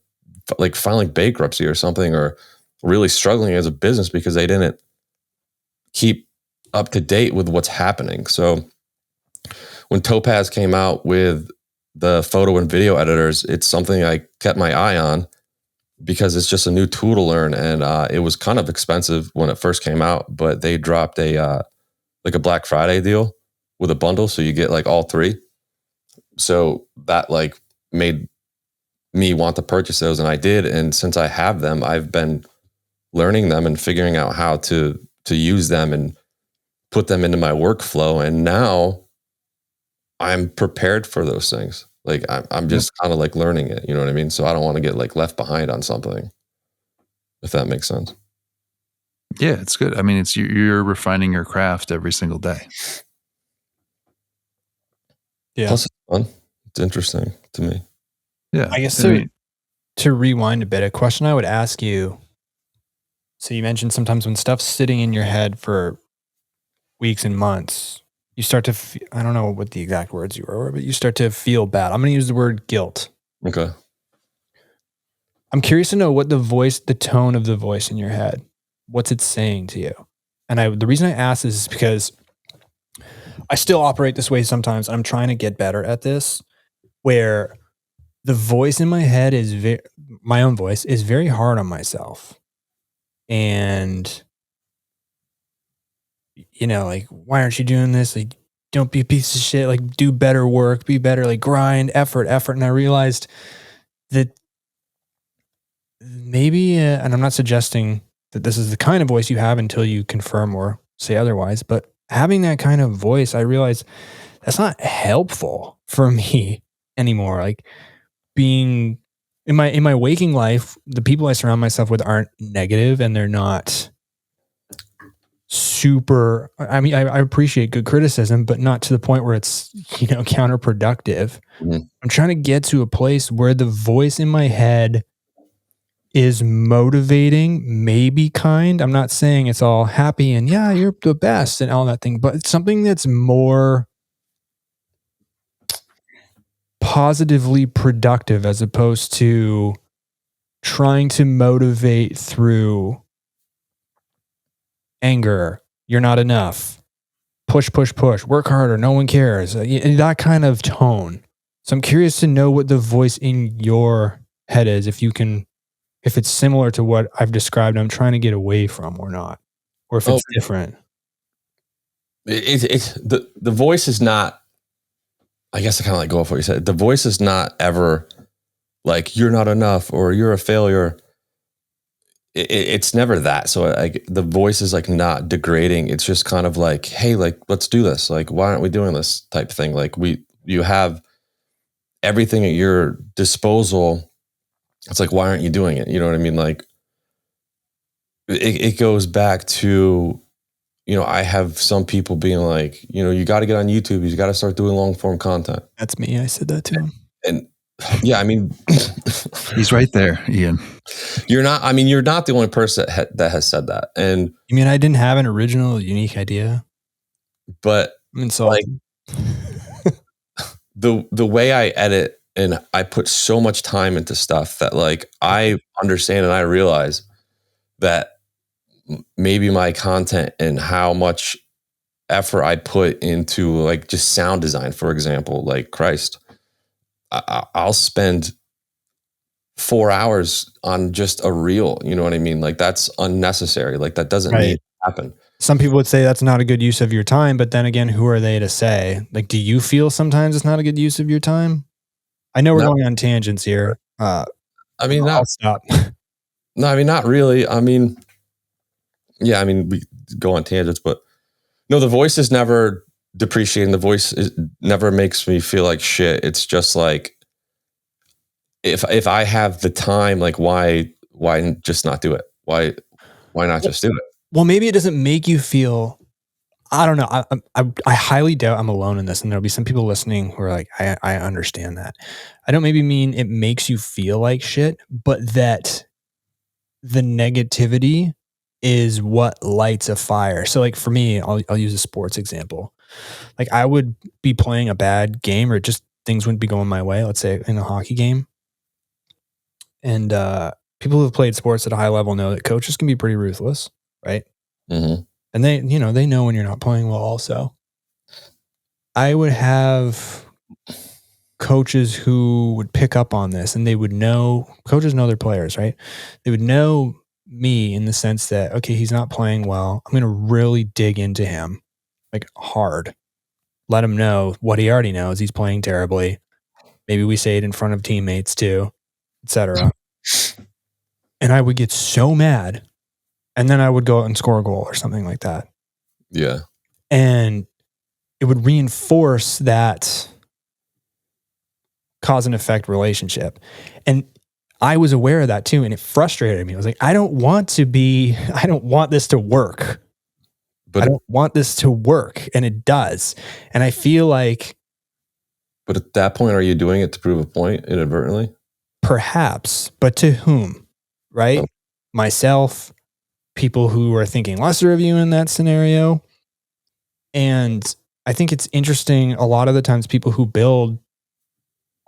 like filing bankruptcy or something, or really struggling as a business because they didn't keep up to date with what's happening. So when Topaz came out with the photo and video editors, it's something I kept my eye on because it's just a new tool to learn. And it was kind of expensive when it first came out, but they dropped a Black Friday deal with a bundle. So you get like all three. So that like made me want to purchase those, and I did. And since I have them, I've been learning them and figuring out how to use them and put them into my workflow. And now I'm prepared for those things. Like I'm just kind of like learning it. You know what I mean? So I don't want to get like left behind on something, if that makes sense.
Yeah, it's good. I mean, it's you're refining your craft every single day.
Yeah.
Plus it's fun. It's interesting to me.
Yeah.
I guess to rewind a bit, a question I would ask you. So you mentioned sometimes when stuff's sitting in your head for weeks and months, you start to, I don't know what the exact words you were, but you start to feel bad. I'm going to use the word guilt.
Okay.
I'm curious to know what the tone of the voice in your head, what's it saying to you? And the reason I ask this is because I still operate this way sometimes. I'm trying to get better at this, where the voice in my head is my own voice is very hard on myself. And, you know, like, why aren't you doing this? Like, don't be a piece of shit. Like, do better work, be better, like grind, effort. And I realized that maybe, and I'm not suggesting that this is the kind of voice you have until you confirm or say otherwise, but having that kind of voice, I realized that's not helpful for me anymore. Like, being in my waking life, the people I surround myself with aren't negative, and they're not super. I mean, I appreciate good criticism, but not to the point where it's, you know, counterproductive.
Mm-hmm.
I'm trying to get to a place where the voice in my head is motivating, maybe kind. I'm not saying it's all happy and yeah, you're the best and all that thing, but it's something that's more positively productive as opposed to trying to motivate through anger. You're not enough. Push, work harder. No one cares. That kind of tone. So I'm curious to know what the voice in your head is. If it's similar to what I've described, I'm trying to get away from or not, or if it's different.
It's the voice is not, I guess I kind of like go off what you said. The voice is not ever like, you're not enough or you're a failure. It's never that. So like the voice is like not degrading. It's just kind of like, hey, like, let's do this. Like, why aren't we doing this type of thing? Like you have everything at your disposal. It's like, why aren't you doing it? You know what I mean? Like it goes back to, you know, I have some people being like, you know, you got to get on YouTube. You got to start doing long form content.
That's me. I said that too.
And yeah, I mean,
he's right there, Ian.
You're not the only person that has said that. And
you mean I didn't have an original, unique idea?
But
I'm insulted.
Like, the way I edit and I put so much time into stuff that like I understand and I realize that maybe my content and how much effort I put into like just sound design, for example, like Christ, I'll spend 4 hours on just a reel. You know what I mean? Like that's unnecessary. Like that doesn't need to happen.
Some people would say that's not a good use of your time, but then again, who are they to say? Like, do you feel sometimes it's not a good use of your time? I know we're going on tangents here.
I mean,
I'll stop.
No, I mean, not really. I mean, yeah, I mean, we go on tangents, but no, the voice is never depreciating. The voice never makes me feel like shit. It's just like, if I have the time, like why just not do it? Why not just do it?
Well, maybe it doesn't make you feel, I don't know. I highly doubt I'm alone in this. And there'll be some people listening who are like, I understand that. I don't maybe mean it makes you feel like shit, but that the negativity is what lights a fire. So like for me, I'll use a sports example. Like I would be playing a bad game or just things wouldn't be going my way. Let's say in a hockey game. And people who have played sports at a high level know that coaches can be pretty ruthless, right?
Mm-hmm.
And they know when you're not playing well also. I would have coaches who would pick up on this, and they would know, coaches know their players, right? They would know me in the sense that, okay, he's not playing well. I'm going to really dig into him like hard. Let him know what he already knows. He's playing terribly. Maybe we say it in front of teammates too, etc. And I would get so mad, and then I would go out and score a goal or something like that.
Yeah.
And it would reinforce that cause and effect relationship. And I was aware of that too. And it frustrated me. I was like, I don't want this to work.
But
I don't want this to work. And it does. And I feel like.
But at that point, are you doing it to prove a point inadvertently?
Perhaps, but to whom? Right?
Oh.
Myself, people who are thinking lesser of you in that scenario. And I think it's interesting. A lot of the times people who build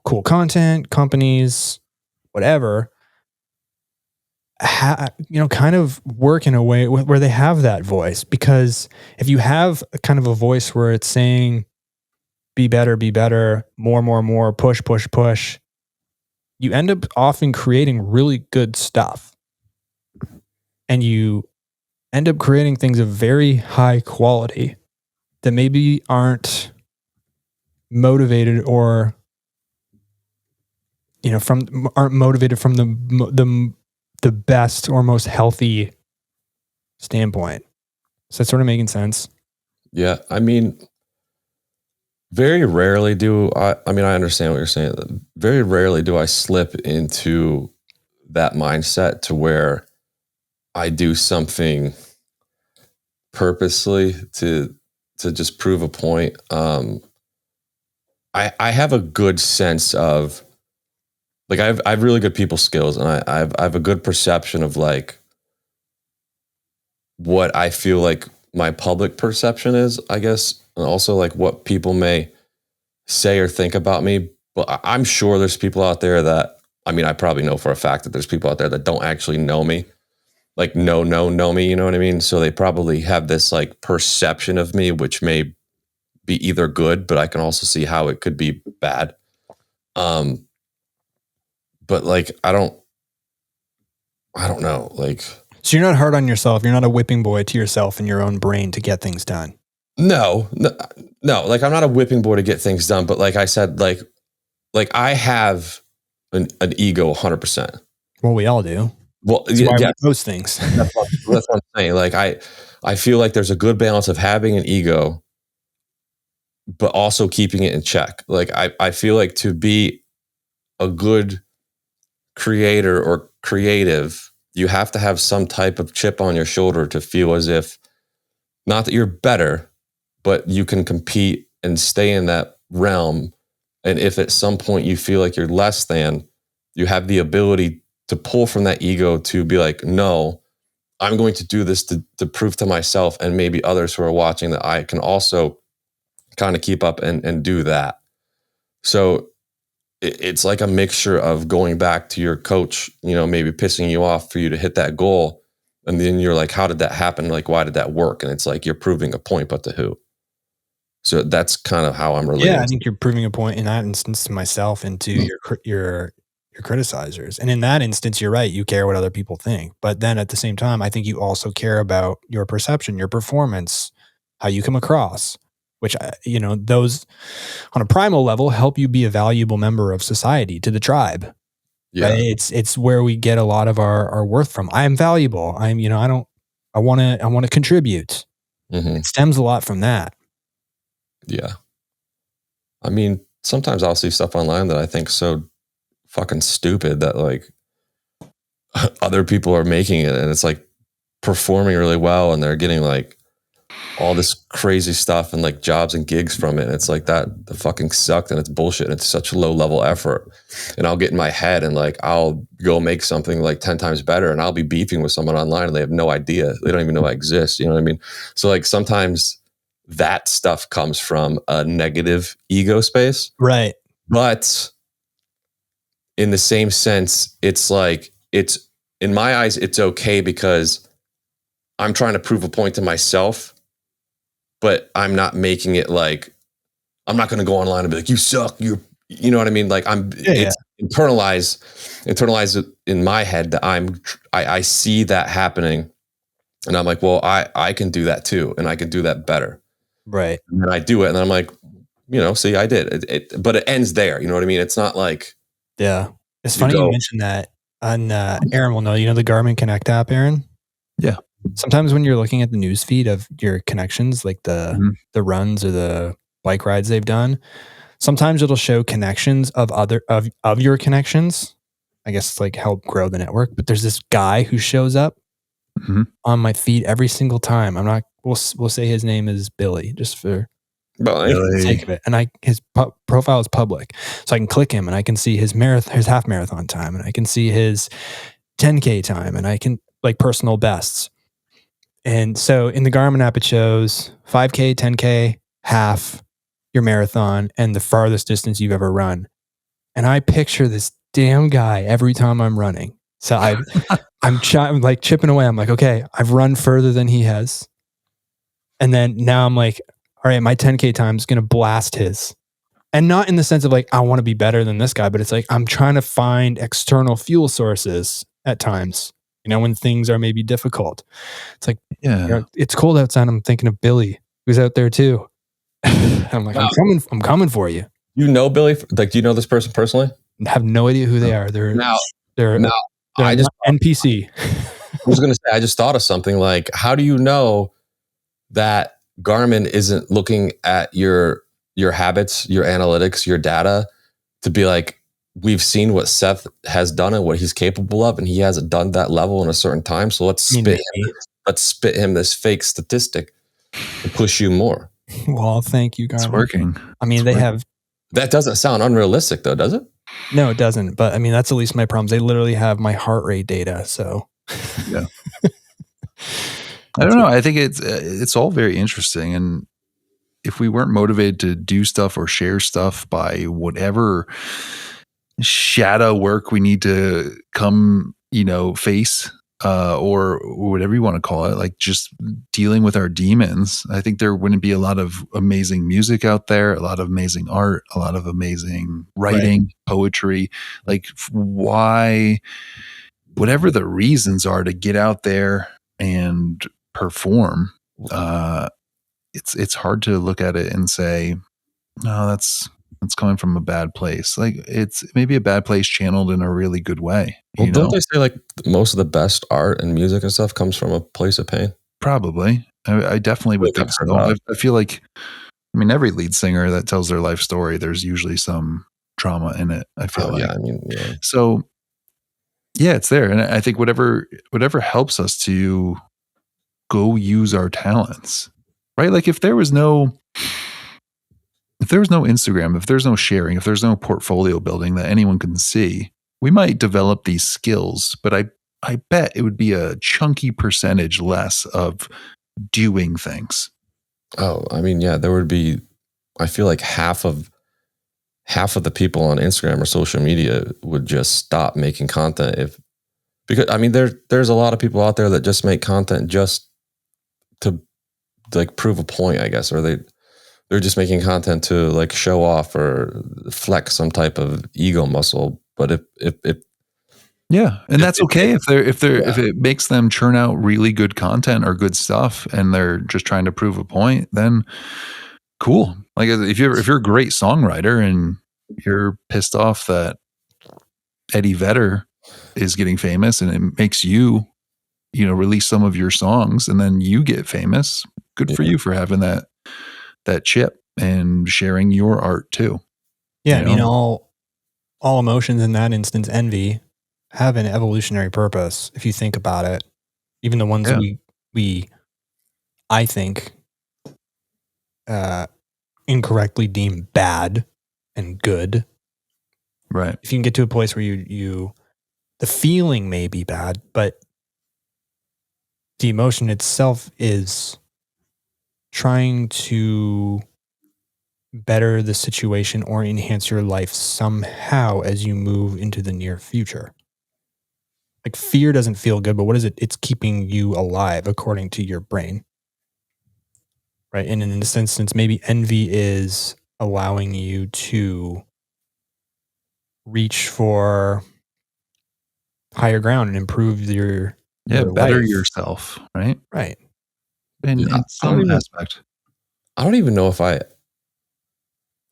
cool content, companies, whatever, kind of work in a way where they have that voice. Because if you have kind of a voice where it's saying, be better, more, push, you end up often creating really good stuff. And you end up creating things of very high quality that maybe aren't motivated or aren't motivated from the best or most healthy standpoint. Is that sort of making sense?
Yeah. I mean, very rarely do I understand what you're saying. Very rarely do I slip into that mindset to where I do something purposely to just prove a point. I have a good sense of, like, I have really good people skills, and I have a good perception of like what I feel like my public perception is, I guess, and also like what people may say or think about me. But I'm sure there's people out there that, I probably know for a fact that there's people out there that don't actually know me, like know me, you know what I mean? So they probably have this like perception of me, which may be either good, but I can also see how it could be bad. But like, I don't know. Like,
so you're not hard on yourself. You're not a whipping boy to yourself in your own brain to get things done.
No. Like, I'm not a whipping boy to get things done, but like I said, like I have an ego 100%.
Well, we all do.
Well,
that's why we post things.
That's what I'm saying. Like, I feel like there's a good balance of having an ego, but also keeping it in check. Like, I feel like to be a good creator or creative, you have to have some type of chip on your shoulder to feel as if, not that you're better, but you can compete and stay in that realm. And if at some point you feel like you're less than, you have the ability to pull from that ego to be like, no, I'm going to do this to prove to myself and maybe others who are watching that I can also kind of keep up and do that. So it's like a mixture of going back to your coach, maybe pissing you off for you to hit that goal. And then you're like, how did that happen? Like, why did that work? And it's like, you're proving a point, but to who? So that's kind of how I'm relating.
Yeah, I think you're proving a point in that instance to myself and to your criticizers. And in that instance, you're right. You care what other people think. But then at the same time, I think you also care about your perception, your performance, how you come across, which, those on a primal level help you be a valuable member of society, to the tribe. Yeah. Right? It's where we get a lot of our worth from. I am valuable. I want to contribute. Mm-hmm. It stems a lot from that.
Yeah. I mean, sometimes I'll see stuff online that I think so fucking stupid that like other people are making it and it's like performing really well and they're getting like all this crazy stuff and like jobs and gigs from it. And it's like that fucking sucked and it's bullshit. And it's such a low level effort. And I'll get in my head and like, I'll go make something like 10 times better and I'll be beefing with someone online and they have no idea. They don't even know I exist. You know what I mean? So like sometimes that stuff comes from a negative ego space.
Right.
But in the same sense, it's like, it's in my eyes, it's okay because I'm trying to prove a point to myself, but I'm not making it like, I'm not going to go online and be like, you suck. you know what I mean? Like
Yeah.
it's internalized in my head that I see that happening, and I'm like, well, I can do that too, and I can do that better.
Right.
And then I do it, and then I'm like, see, I did it. But it ends there. You know what I mean? It's not like,
Yeah. It's funny you mentioned that. On Aaron will know, the Garmin Connect app, Aaron?
Yeah.
Sometimes when you're looking at the news feed of your connections, like the runs or the bike rides they've done, sometimes it'll show connections of your connections. I guess like help grow the network. But there's this guy who shows up on my feed every single time. We'll say his name is Billy, just for the sake of it. And his profile is public, so I can click him and I can see his half marathon time, and I can see his 10K time, and I can like personal bests. And so in the Garmin app, it shows 5K, 10K, half, your marathon, and the farthest distance you've ever run. And I picture this damn guy every time I'm running. So I'm like chipping away. I'm like, okay, I've run further than he has. And then now I'm like, all right, my 10K time is going to blast his. And not in the sense of like, I want to be better than this guy, but it's like, I'm trying to find external fuel sources at times, when things are maybe difficult. It's like, it's cold outside. I'm thinking of Billy, who's out there too. I'm like, wow. I'm coming for you.
You know Billy? Like, do you know this person personally?
I have no idea who they are. They're NPC.
I was going to say, I just thought of something like, how do you know that Garmin isn't looking at your habits, your analytics, your data to be like, we've seen what Seth has done and what he's capable of, and he hasn't done that level in a certain time. So let's spit him this fake statistic to push you more.
Well, thank you, Garmin.
It's working.
I mean,
that doesn't sound unrealistic though, does it?
No, it doesn't. But I mean, that's at least my problems. They literally have my heart rate data. So
yeah. I don't know. I think it's all very interesting. And if we weren't motivated to do stuff or share stuff by whatever shadow work we need to come, face, or whatever you want to call it, like just dealing with our demons, I think there wouldn't be a lot of amazing music out there, a lot of amazing art, a lot of amazing writing, poetry. Like why, whatever the reasons are to get out there and perform, it's hard to look at it and say, no, that's coming from a bad place. Like it's maybe a bad place channeled in a really good way.
Well, don't they say like most of the best art and music and stuff comes from a place of pain?
Probably. I definitely would think so. I feel like, every lead singer that tells their life story, there's usually some trauma in it. I feel like.
Yeah.
So yeah, it's there. And I think whatever helps us to go use our talents, right? Like if there was no Instagram, if there's no sharing, if there's no portfolio building that anyone can see, we might develop these skills, but I bet it would be a chunky percentage less of doing things.
Oh, there would be, I feel like half of the people on Instagram or social media would just stop making content because there's a lot of people out there that just make content just to like prove a point, I guess, or they're just making content to like show off or flex some type of ego muscle. But if
that's okay if it makes them churn out really good content or good stuff and they're just trying to prove a point, then cool. Like if you're a great songwriter and you're pissed off that Eddie Vedder is getting famous and it makes you release some of your songs and then you get famous, good for you for having that chip and sharing your art too.
Yeah, all emotions in that instance, envy, have an evolutionary purpose. If you think about it, even the ones we I think incorrectly deem bad and good.
Right.
If you can get to a place where you the feeling may be bad, but the emotion itself is trying to better the situation or enhance your life somehow as you move into the near future. Like fear doesn't feel good, but what is it? It's keeping you alive according to your brain. Right. And in this instance, maybe envy is allowing you to reach for higher ground and improve your
better
life.
yourself, right?
Right.
In some aspect.
I don't even know if I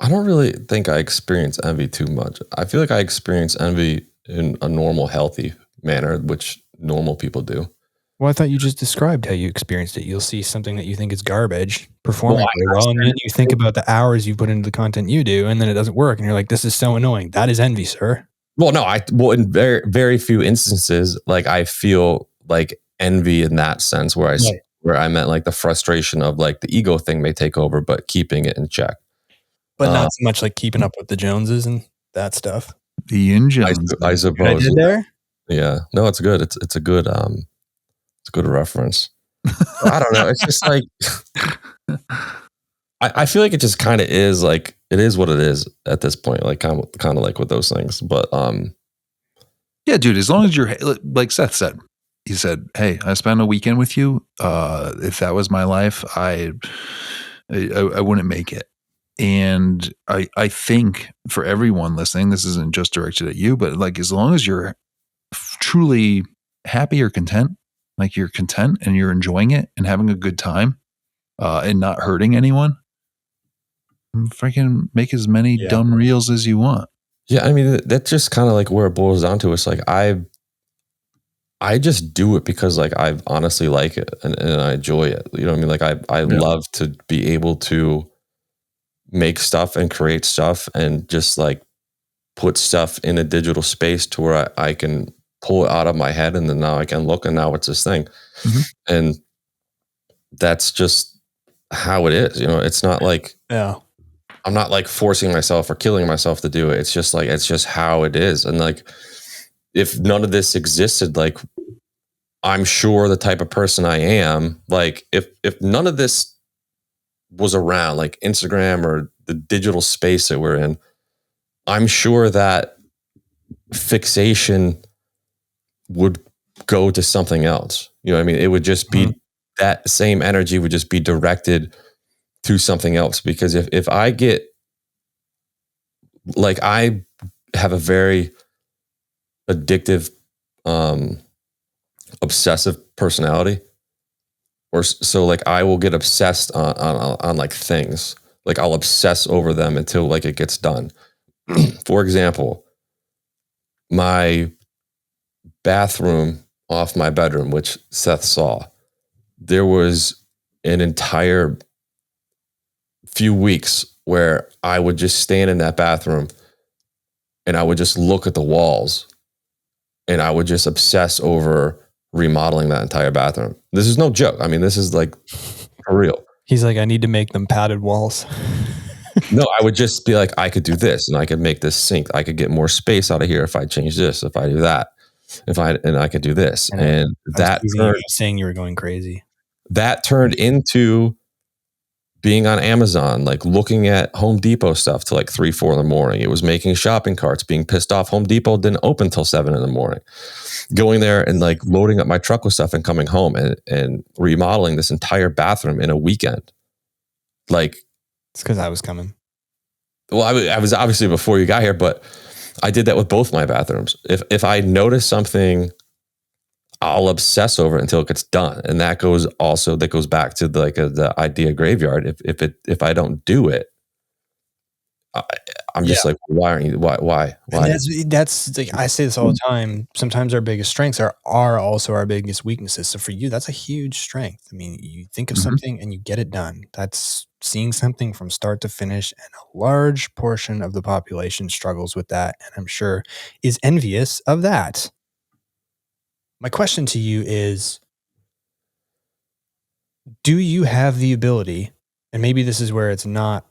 don't really think I experience envy too much. I feel like I experience envy in a normal, healthy manner, which normal people do.
Well, I thought you just described how you experienced it. You'll see something that you think is garbage performing really well, and then you think about the hours you put into the content you do, and then it doesn't work, and you're like, "This is so annoying." That is envy, sir.
Well, no, in very, very few instances, like I feel like envy in that sense, where I meant like the frustration of like the ego thing may take over, but keeping it in check.
But not so much like keeping up with the Joneses and that stuff.
The Yin Jones.
I suppose.
I did there.
Yeah, no, it's good. It's a good reference. I don't know. It's just like I feel like it just kind of is like it is what it is at this point. Like kind of like with those things, but
yeah, dude. As long as you're like Seth said, he said, "Hey, I spent a weekend with you. If that was my life, I wouldn't make it." And I think for everyone listening, this isn't just directed at you, but like as long as you're truly happy or content, like you're content and you're enjoying it and having a good time, and not hurting anyone, freaking make as many dumb reels as you want.
Yeah, I mean that's just kind of like where it boils down to. It's like I just do it because like I honestly like it and I enjoy it. You know what I mean? Like I love to be able to make stuff and create stuff and just like put stuff in a digital space to where I can pull it out of my head and then now I can look and now it's this thing.
Mm-hmm.
And that's just how it is. You know, it's not like, I'm not like forcing myself or killing myself to do it. It's just like, it's just how it is. And like, if none of this existed, like I'm sure the type of person I am, like if none of this was around, like Instagram or the digital space that we're in, I'm sure that fixation would go to something else. You know what I mean? It would just be that same energy would just be directed to something else. Because if I get like, I have a very addictive, obsessive personality, or so like I will get obsessed on like things. Like I'll obsess over them until like it gets done. For example, my bathroom off my bedroom, which Seth saw, there was an entire few weeks where I would just stand in that bathroom and I would just look at the walls and I would just obsess over remodeling that entire bathroom. This is no joke. I mean, this is like for real.
He's like, I need to make them padded walls.
No, I would just be like, I could do this and I could make this sink. I could get more space out of here if I change this, if I do that, and I could do this. And that
saying you were going crazy.
That turned into being on Amazon, like looking at Home Depot stuff till like 3-4 in the morning. It was making shopping carts, being pissed off Home Depot didn't open till 7 in the morning. Going there and like loading up my truck with stuff and coming home and remodeling this entire bathroom in a weekend. Like,
it's because I was coming.
Well, I was obviously before you got here, but I did that with both my bathrooms. If I notice something, I'll obsess over it until it gets done, and that goes back to the idea graveyard. If I don't do it, I'm just like, why aren't you? Why?
That's like, I say this all the time. Sometimes our biggest strengths are also our biggest weaknesses. So for you, that's a huge strength. I mean, you think of something and you get it done. That's seeing something from start to finish, and a large portion of the population struggles with that, and I'm sure is envious of that. My question to you is, do you have the ability, and maybe this is where it's not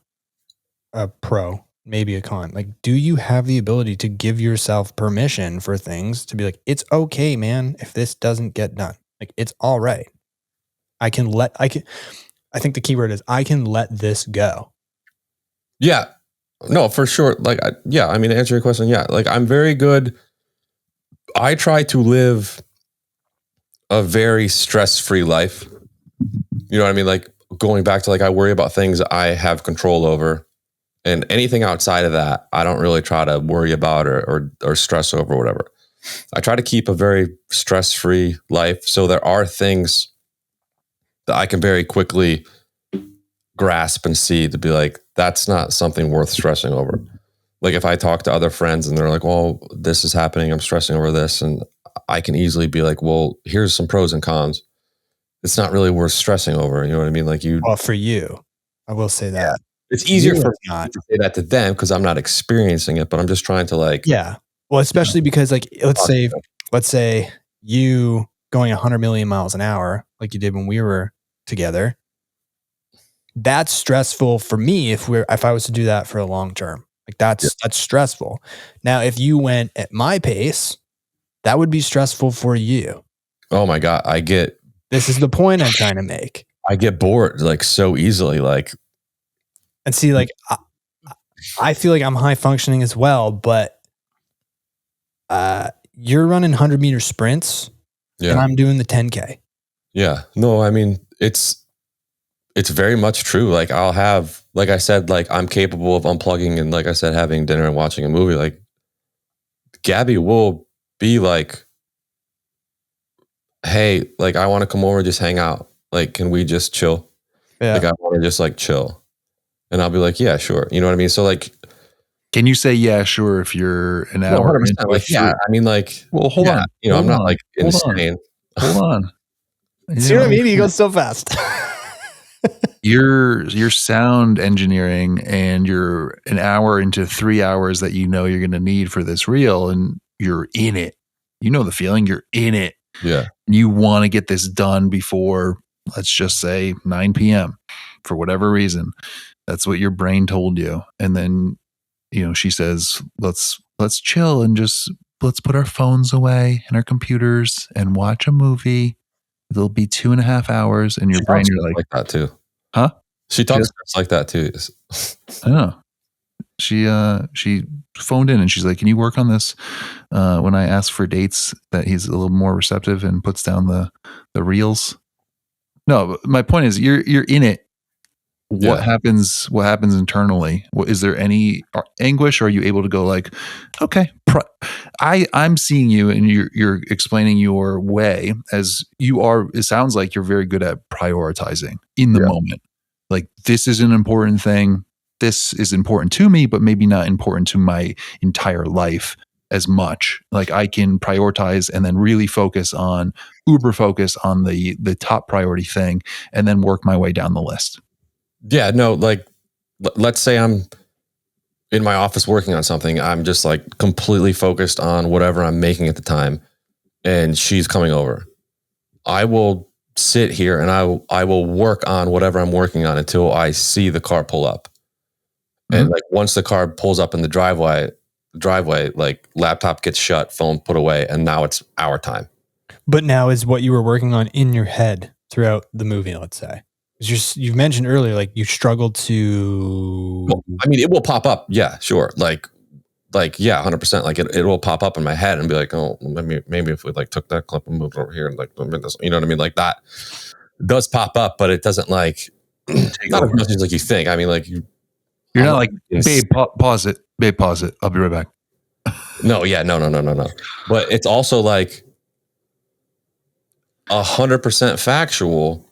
a pro, maybe a con, like, do you have the ability to give yourself permission for things to be like, it's okay, man, if this doesn't get done, like, it's all right. I think the key word is I can let this go.
Yeah, no, for sure. Like, I mean, to answer your question, yeah, like I'm very good. I try to live a very stress-free life. You know what I mean? Like going back to like, I worry about things I have control over. And anything outside of that, I don't really try to worry about or stress over or whatever. I try to keep a very stress-free life. So there are things that I can very quickly grasp and see to be like, that's not something worth stressing over. Like if I talk to other friends and they're like, well, this is happening, I'm stressing over this. And I can easily be like, well, here's some pros and cons. It's not really worth stressing over. You know what I mean? Like
Well, for you, I will say that.
It's easier
You,
for
it's
me
not.
to say that to them because I'm not experiencing it, but I'm just trying to like,
Yeah. Well, especially because like, let's say you going 100 million miles an hour, like you did when we were together. That's stressful for me if I was to do that for a long term. Like that's stressful. Now, if you went at my pace, that would be stressful for you.
oh my God,
This is the point I'm trying to make.
I get bored like so easily. Like,
And see, like, I feel like I'm high functioning as well, but you're running 100-meter sprints and I'm doing the 10K.
Yeah. No, I mean, it's very much true. Like I'll have, like I said, like I'm capable of unplugging and like I said, having dinner and watching a movie. Like Gabby will be like, hey, like I want to come over and just hang out. Like, can we just chill?
Yeah.
Like I want to just like chill. And I'll be like, yeah, sure. You know what I mean? So like,
can you say, yeah, sure, if you're an hour?
100%, like, yeah, I mean, like,
well, hold on.
You know, I'm not like insane.
Hold on.
See what I mean? He goes so fast.
Your sound engineering and you're an hour into 3 hours that you know you're going to need for this reel and you're in it. You know the feeling, you're in it.
Yeah.
You want to get this done before, let's just say 9 p.m. for whatever reason. That's what your brain told you. And then, you know, she says, let's chill and just let's put our phones away and our computers and watch a movie. It'll be 2.5 hours and your brain, you're
like that too.
Huh?
She talks like that too.
I know. She phoned in and she's like, can you work on this? When I ask for dates that he's a little more receptive and puts down the reels. No, my point is you're in it. What happens internally? Is there any anguish, or are you able to go like, okay, I'm seeing you and you're explaining your way as you are. It sounds like you're very good at prioritizing in the moment. Like this is an important thing. This is important to me, but maybe not important to my entire life as much. Like I can prioritize and then really uber focus on the top priority thing and then work my way down the list.
Yeah, no, like let's say I'm in my office working on something. I'm just like completely focused on whatever I'm making at the time. And she's coming over. I will sit here and I will work on whatever I'm working on until I see the car pull up. And like once the car pulls up in the driveway, like laptop gets shut, phone put away, and now it's our time.
But now is what you were working on in your head throughout the movie, let's say. You mentioned earlier, like you struggled to.
Well, I mean, it will pop up. Yeah, sure. Like yeah, 100%. Like it will pop up in my head and be like, oh, maybe if we like took that clip and moved over here and like, you know what I mean? Like that does pop up, but it doesn't like not as much as like you think. I mean, like you're
not like, babe, pause it. Babe, pause it. I'll be right back.
No, yeah, no. But it's also like 100% factual.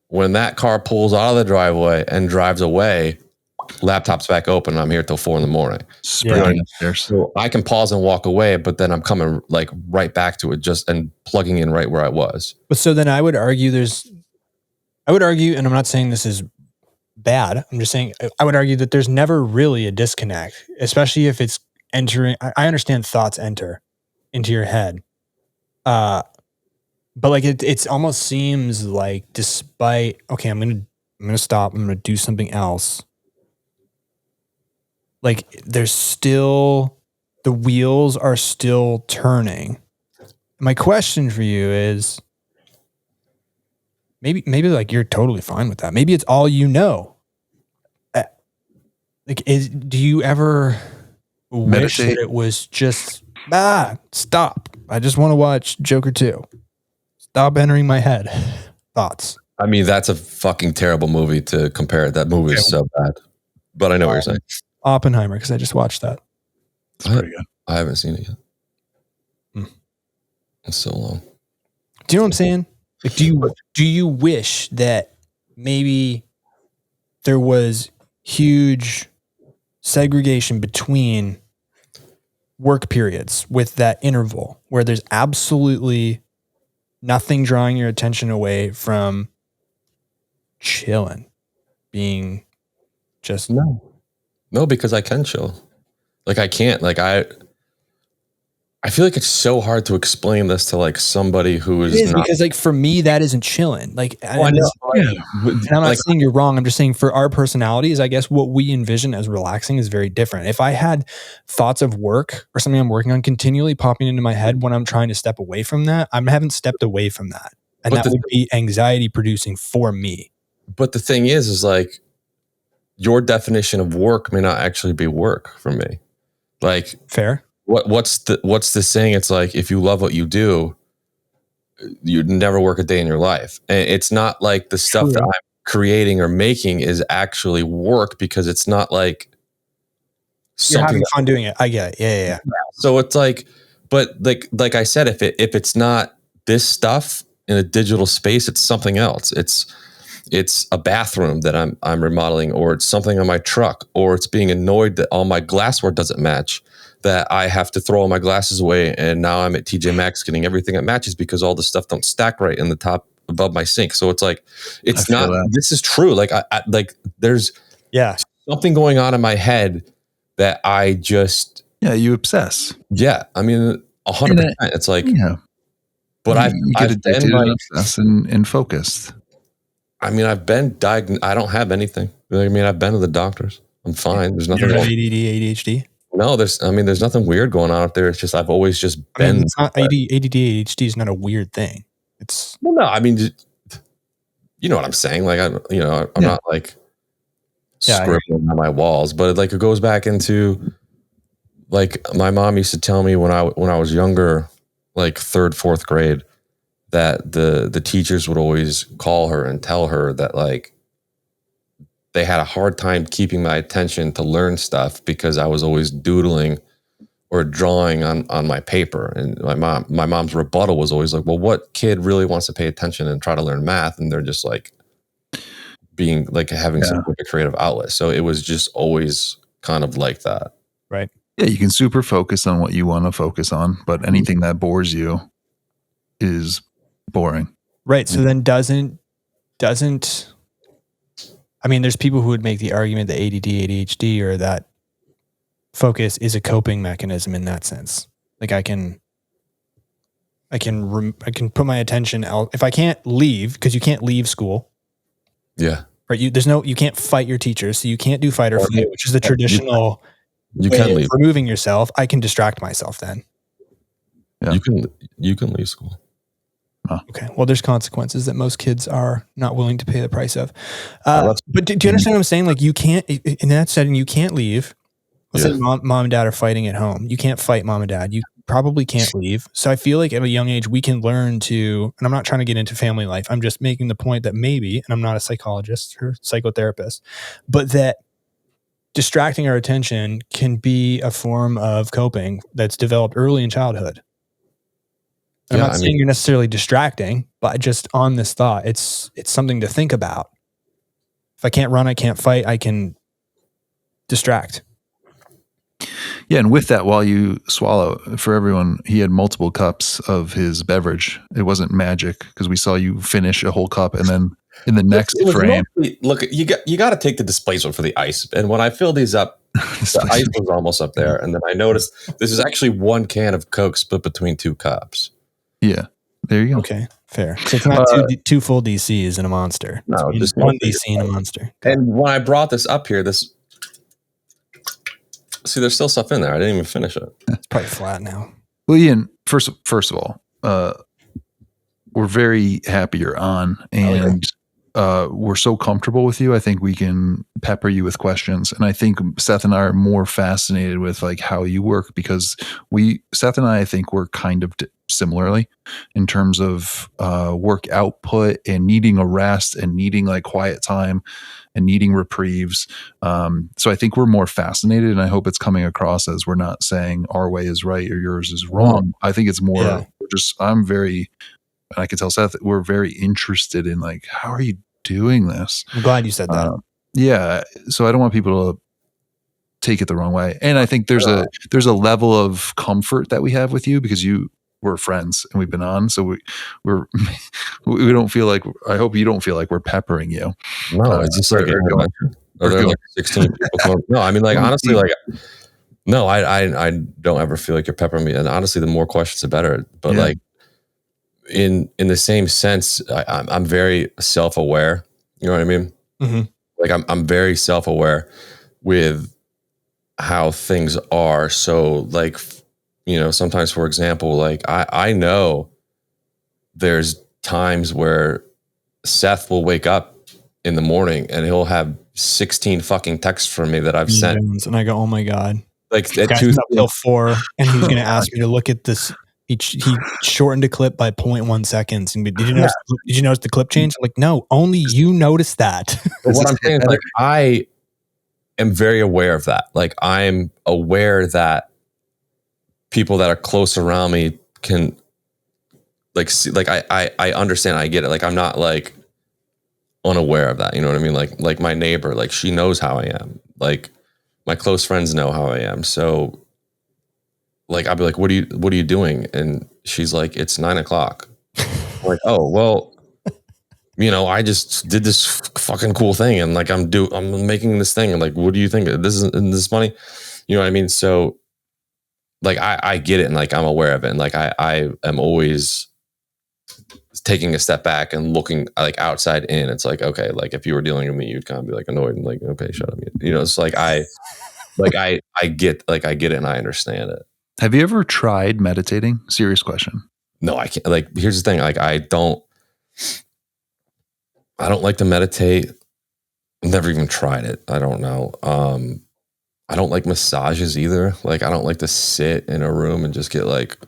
When that car pulls out of the driveway and drives away, laptop's back open and I'm here till 4 a.m. So I can pause and walk away, but then I'm coming like right back to it and plugging in right where I was.
But so then I would argue, and I'm not saying this is bad. I'm just saying I would argue that there's never really a disconnect, especially if it's entering. I understand thoughts enter into your head. But like it almost seems like despite, okay, I'm gonna stop, I'm gonna do something else. Like there's still, the wheels are still turning. My question for you is, maybe like you're totally fine with that. Maybe it's all you know. Like, do you ever wish that it was just, stop. I just want to watch Joker 2. Stop entering my head. Thoughts.
I mean, that's a fucking terrible movie to compare. That movie is so bad. But I know what you're saying.
Oppenheimer, because I just watched that.
It's pretty good.
I haven't seen it yet. It's so long.
Do you know what I'm saying? Like, do you wish that maybe there was huge segregation between work periods with that interval where there's absolutely nothing drawing your attention away from chilling, being just
No, because I can chill. Like I can't. Like I feel like it's so hard to explain this to like somebody who is,
it is
not,
because like for me that isn't chilling. Like
I know.
and I'm not
Like,
saying you're wrong. I'm just saying for our personalities, I guess what we envision as relaxing is very different. If I had thoughts of work or something I'm working on continually popping into my head when I'm trying to step away from that, I haven't stepped away from that. And that would be anxiety producing for me.
But the thing is like your definition of work may not actually be work for me. Like
Fair.
What's the saying? It's like, if you love what you do, you'd never work a day in your life. And it's not like the stuff that I'm creating or making is actually work, because it's not like
you're having fun doing it. I get it. Yeah.
So it's like, but like I said, if it's not this stuff in a digital space, it's something else. It's a bathroom that I'm remodeling, or it's something on my truck, or it's being annoyed that all my glassware doesn't match, that I have to throw all my glasses away, and now I'm at TJ Maxx getting everything that matches because all the stuff don't stack right in the top above my sink. So it's like, it's not, this is true. Like I like there's something going on in my head that I just,
you obsess.
Yeah. I mean, 100%. It's like, but
you get addicted and obsessed and focused.
I mean, I've been diagnosed. I don't have anything. I mean, I've been to the doctors. I'm fine. There's nothing.
You don't have ADD, ADHD?
No, there's nothing weird going on up there. It's just, I've always just been. I mean,
it's not ADD, ADHD is not a weird thing. It's,
well, no, I mean, you know what I'm saying? Like, I'm not like scribbling on my walls, but like it goes back into like my mom used to tell me when I was younger, like 3rd, 4th grade, that the teachers would always call her and tell her that like they had a hard time keeping my attention to learn stuff because I was always doodling or drawing on my paper. And my mom's rebuttal was always like, well, what kid really wants to pay attention and try to learn math? And they're just like being like having some creative outlet. So it was just always kind of like that.
Right.
Yeah. You can super focus on what you want to focus on, but anything that bores you is boring.
Right. So then doesn't, I mean, there's people who would make the argument that ADD, ADHD, or that focus is a coping mechanism in that sense. Like I can put my attention out. If I can't leave, because you can't leave school.
Yeah.
Right. You can't fight your teachers. So you can't do fight or flight, which is the traditional
you can leave.
Removing yourself. I can distract myself then.
Yeah.
You can leave school.
Okay. Well, there's consequences that most kids are not willing to pay the price of. But do you understand what I'm saying? Like you can't, in that setting, you can't leave. Let's say mom and dad are fighting at home. You can't fight mom and dad. You probably can't leave. So I feel like at a young age, we can learn to, and I'm not trying to get into family life. I'm just making the point that maybe, and I'm not a psychologist or psychotherapist, but that distracting our attention can be a form of coping that's developed early in childhood. I'm not saying you're necessarily distracting, but just on this thought, it's something to think about. If I can't run, I can't fight, I can distract.
Yeah, and with that, while you swallow, for everyone, he had multiple cups of his beverage. It wasn't magic because we saw you finish a whole cup, and then in the next frame,
look, you got to take the displacer for the ice. And when I filled these up, the ice was almost up there, and then I noticed this is actually one can of Coke split between 2 cups.
Yeah, there you go.
Okay, fair. So it's not two full DCs and a monster.
No, just
one DC and a monster.
And when I brought this up here, there's still stuff in there. I didn't even finish it.
It's probably flat now.
Well, Ian, first of all, we're very happy you're on, and we're so comfortable with you. I think we can pepper you with questions. And I think Seth and I are more fascinated with like how you work because Seth and I think we're kind of similarly in terms of work output and needing a rest and needing like quiet time and needing reprieves. So I think we're more fascinated, and I hope it's coming across as we're not saying our way is right or yours is wrong. I think it's more and I can tell Seth, we're very interested in like, how are you doing this?
I'm glad you said that.
Yeah. So I don't want people to take it the wrong way. And I think there's a level of comfort that we have with you because we're friends and we've been on. So we don't feel like, I hope you don't feel like we're peppering you.
No, it's just like, are there like 16 people? No, I mean, like, honestly, like, no, I don't ever feel like you're peppering me. And honestly, the more questions, the better. But like, in the same sense, I'm very self-aware. You know what I mean? Mm-hmm. Like I'm very self-aware with how things are. So like, you know, sometimes, for example, like I know there's times where Seth will wake up in the morning and he'll have 16 fucking texts from me that I've sent.
And I go, oh my God.
Like at 2
till 4, and he's going to ask me to look at this. He shortened a clip by 0.1 seconds. And did you notice the clip change? I'm like, no, only you noticed that.
But what I'm saying is like, I am very aware of that. Like I'm aware that people that are close around me can like see, like I understand, I get it. Like I'm not like unaware of that. You know what I mean? Like my neighbor, like she knows how I am. Like my close friends know how I am. So like, I'll be like, what are you doing? And she's like, it's 9:00. I'm like, oh, well, you know, I just did this fucking cool thing. And like, I'm making this thing. And like, what do you think? Isn't this funny? You know what I mean? So like, I get it. And like, I'm aware of it. And like, I am always taking a step back and looking like outside in. It's like, okay, like if you were dealing with me, you'd kind of be like annoyed and like, okay, shut up. You know, it's like, I get it and I understand it.
Have you ever tried meditating? Serious question.
No, I can't. Like, here's the thing. Like, I don't like to meditate. I've never even tried it. I don't know. I don't like massages either. Like, I don't like to sit in a room and just get like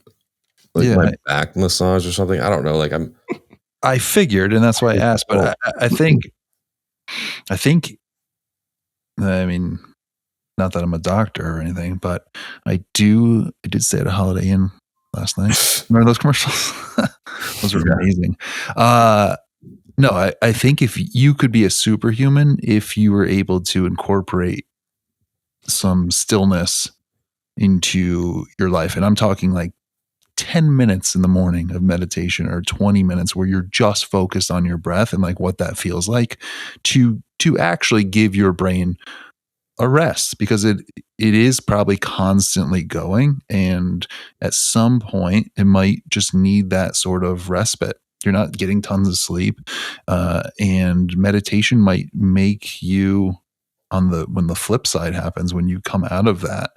my back massage or something. I don't know. Like
I figured, and that's why I asked, but I think, I mean, not that I'm a doctor or anything, but I did stay at a Holiday Inn last night. Remember those commercials? Those were amazing. No, I think if you could be a superhuman, if you were able to incorporate some stillness into your life, and I'm talking like 10 minutes in the morning of meditation or 20 minutes where you're just focused on your breath and like what that feels like to actually give your brain a rest, because it is probably constantly going, and at some point it might just need that sort of respite. You're not getting tons of sleep, and meditation might make you when the flip side happens, when you come out of that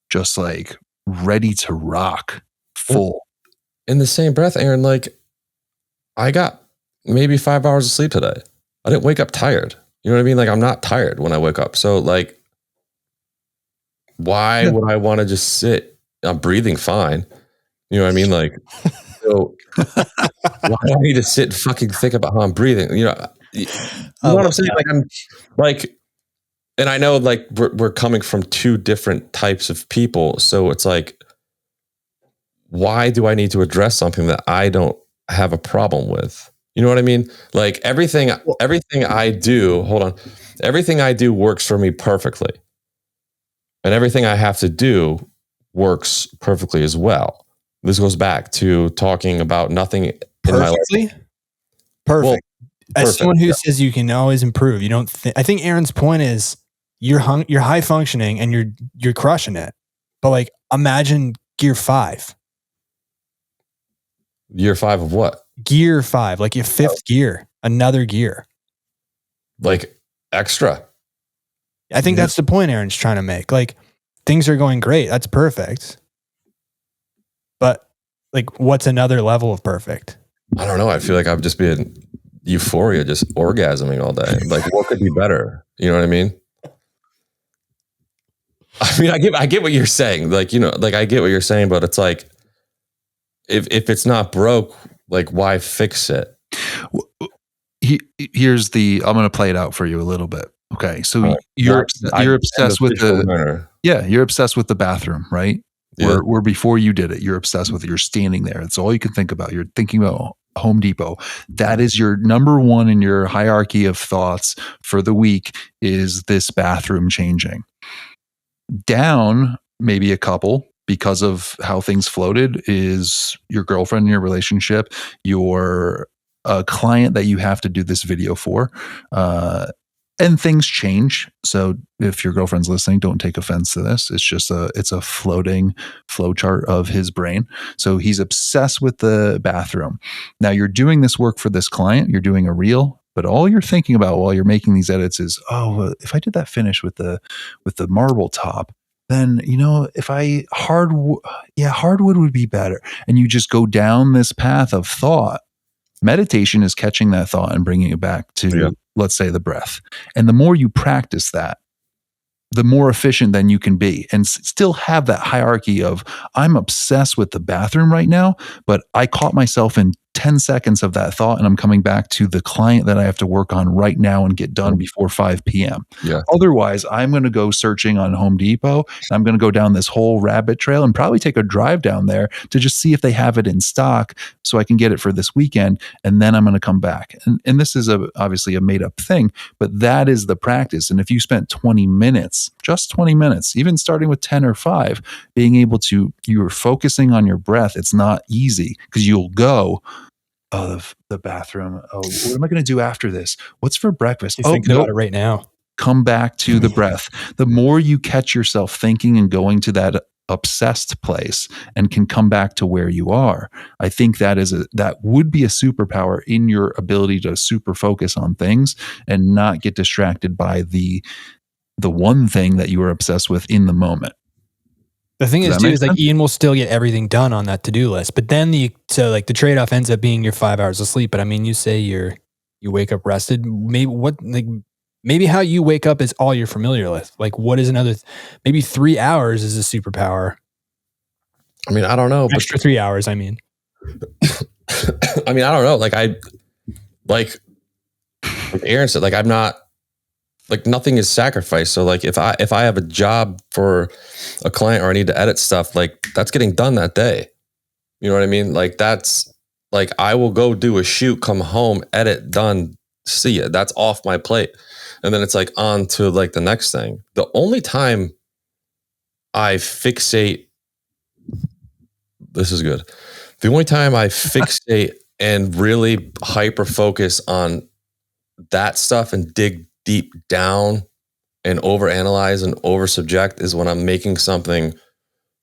just like ready to rock full.
In the same breath, Aaron, like I got maybe 5 hours of sleep today. I didn't wake up tired. You know what I mean? Like I'm not tired when I wake up. So like, why would I want to just sit? I'm breathing fine. You know what I mean? Like, so why do I need to sit and fucking think about how I'm breathing? You know what I'm saying? Like, I'm like, and I know like we're coming from two different types of people. So it's like, why do I need to address something that I don't have a problem with? You know what I mean? Like everything I do, everything I do works for me perfectly. And everything I have to do works perfectly as well. This goes back to talking about nothing in my life.
Perfect. Well, as someone who says you can always improve, you don't I think Aaron's point is you're high functioning and you're crushing it. But like imagine gear 5.
Year 5 of what?
Gear 5, like your 5th gear, another gear.
Like extra.
I think that's the point Aaron's trying to make. Like things are going great. That's perfect. But like, what's another level of perfect?
I don't know. I feel like I've just been euphoria, just orgasming all day. Like, what could be better? You know what I mean? I mean, I get what you're saying. Like, you know, like I get what you're saying, but it's like, if it's not broke, like why fix it?
Here's I'm going to play it out for you a little bit. Okay. So you're obsessed with you're obsessed with the bathroom, right?
Yeah.
Where before you did it, you're obsessed with it. You're standing there. It's all you can think about. You're thinking about Home Depot. That is your number one in your hierarchy of thoughts for the week, is this bathroom changing. Down maybe a couple, because of how things floated, is your girlfriend in your relationship, your client that you have to do this video for, and things change. So if your girlfriend's listening, don't take offense to this. It's just it's a floating flow chart of his brain. So he's obsessed with the bathroom. Now you're doing this work for this client. You're doing a reel, but all you're thinking about while you're making these edits is, oh, if I did that finish with the marble top, then, you know, if I hardwood would be better. And you just go down this path of thought. Meditation is catching that thought and bringing it back to, let's say, the breath. And the more you practice that, the more efficient then you can be, and still have that hierarchy of, I'm obsessed with the bathroom right now, but I caught myself in 10 seconds of that thought, and I'm coming back to the client that I have to work on right now and get done before 5 p.m.
Yeah.
Otherwise, I'm going to go searching on Home Depot, and I'm going to go down this whole rabbit trail and probably take a drive down there to just see if they have it in stock so I can get it for this weekend. And then I'm going to come back. And this is obviously a made up thing, but that is the practice. And if you spent 20 minutes, just 20 minutes, even starting with 10 or 5, being able to, you're focusing on your breath. It's not easy because you'll go, the bathroom. Oh, what am I going to do after this? What's for breakfast?
You're thinking about it right now.
Come back to the breath. The more you catch yourself thinking and going to that obsessed place and can come back to where you are, I think that would be a superpower in your ability to super focus on things and not get distracted by the one thing that you were obsessed with in the moment.
The thing is, too, is like Ian will still get everything done on that to-do list, but then the trade-off ends up being your 5 hours of sleep. But I mean, you say you wake up rested. Maybe how you wake up is all you're familiar with. Like, what is another? Maybe 3 hours is a superpower.
I mean, I don't know.
Extra 3 hours. I mean,
I don't know. Like Aaron said, like I'm not. Like nothing is sacrificed. So like if I have a job for a client or I need to edit stuff, like that's getting done that day. You know what I mean? Like that's like I will go do a shoot, come home, edit, done, see it. That's off my plate. And then it's like on to like the next thing. The only time I fixate, this is good. The only time I fixate and really hyper focus on that stuff and dig deep down and overanalyze and oversubject is when I'm making something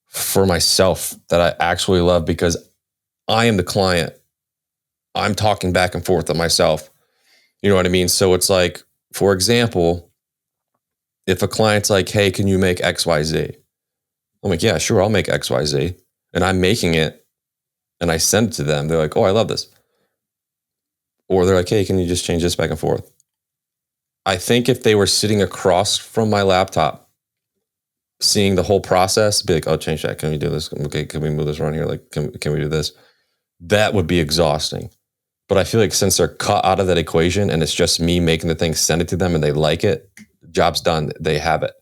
for myself that I actually love, because I am the client. I'm talking back and forth with myself. You know what I mean? So it's like, for example, if a client's like, hey, can you make XYZ? I'm like, yeah, sure, I'll make XYZ. And I'm making it and I send it to them. They're like, oh, I love this. Or they're like, hey, can you just change this back and forth? I think if they were sitting across from my laptop, seeing the whole process, be like, oh, change that. Can we do this? Okay, can we move this around here? Like, can we do this? That would be exhausting. But I feel like since they're cut out of that equation and it's just me making the thing, send it to them and they like it, job's done, they have it.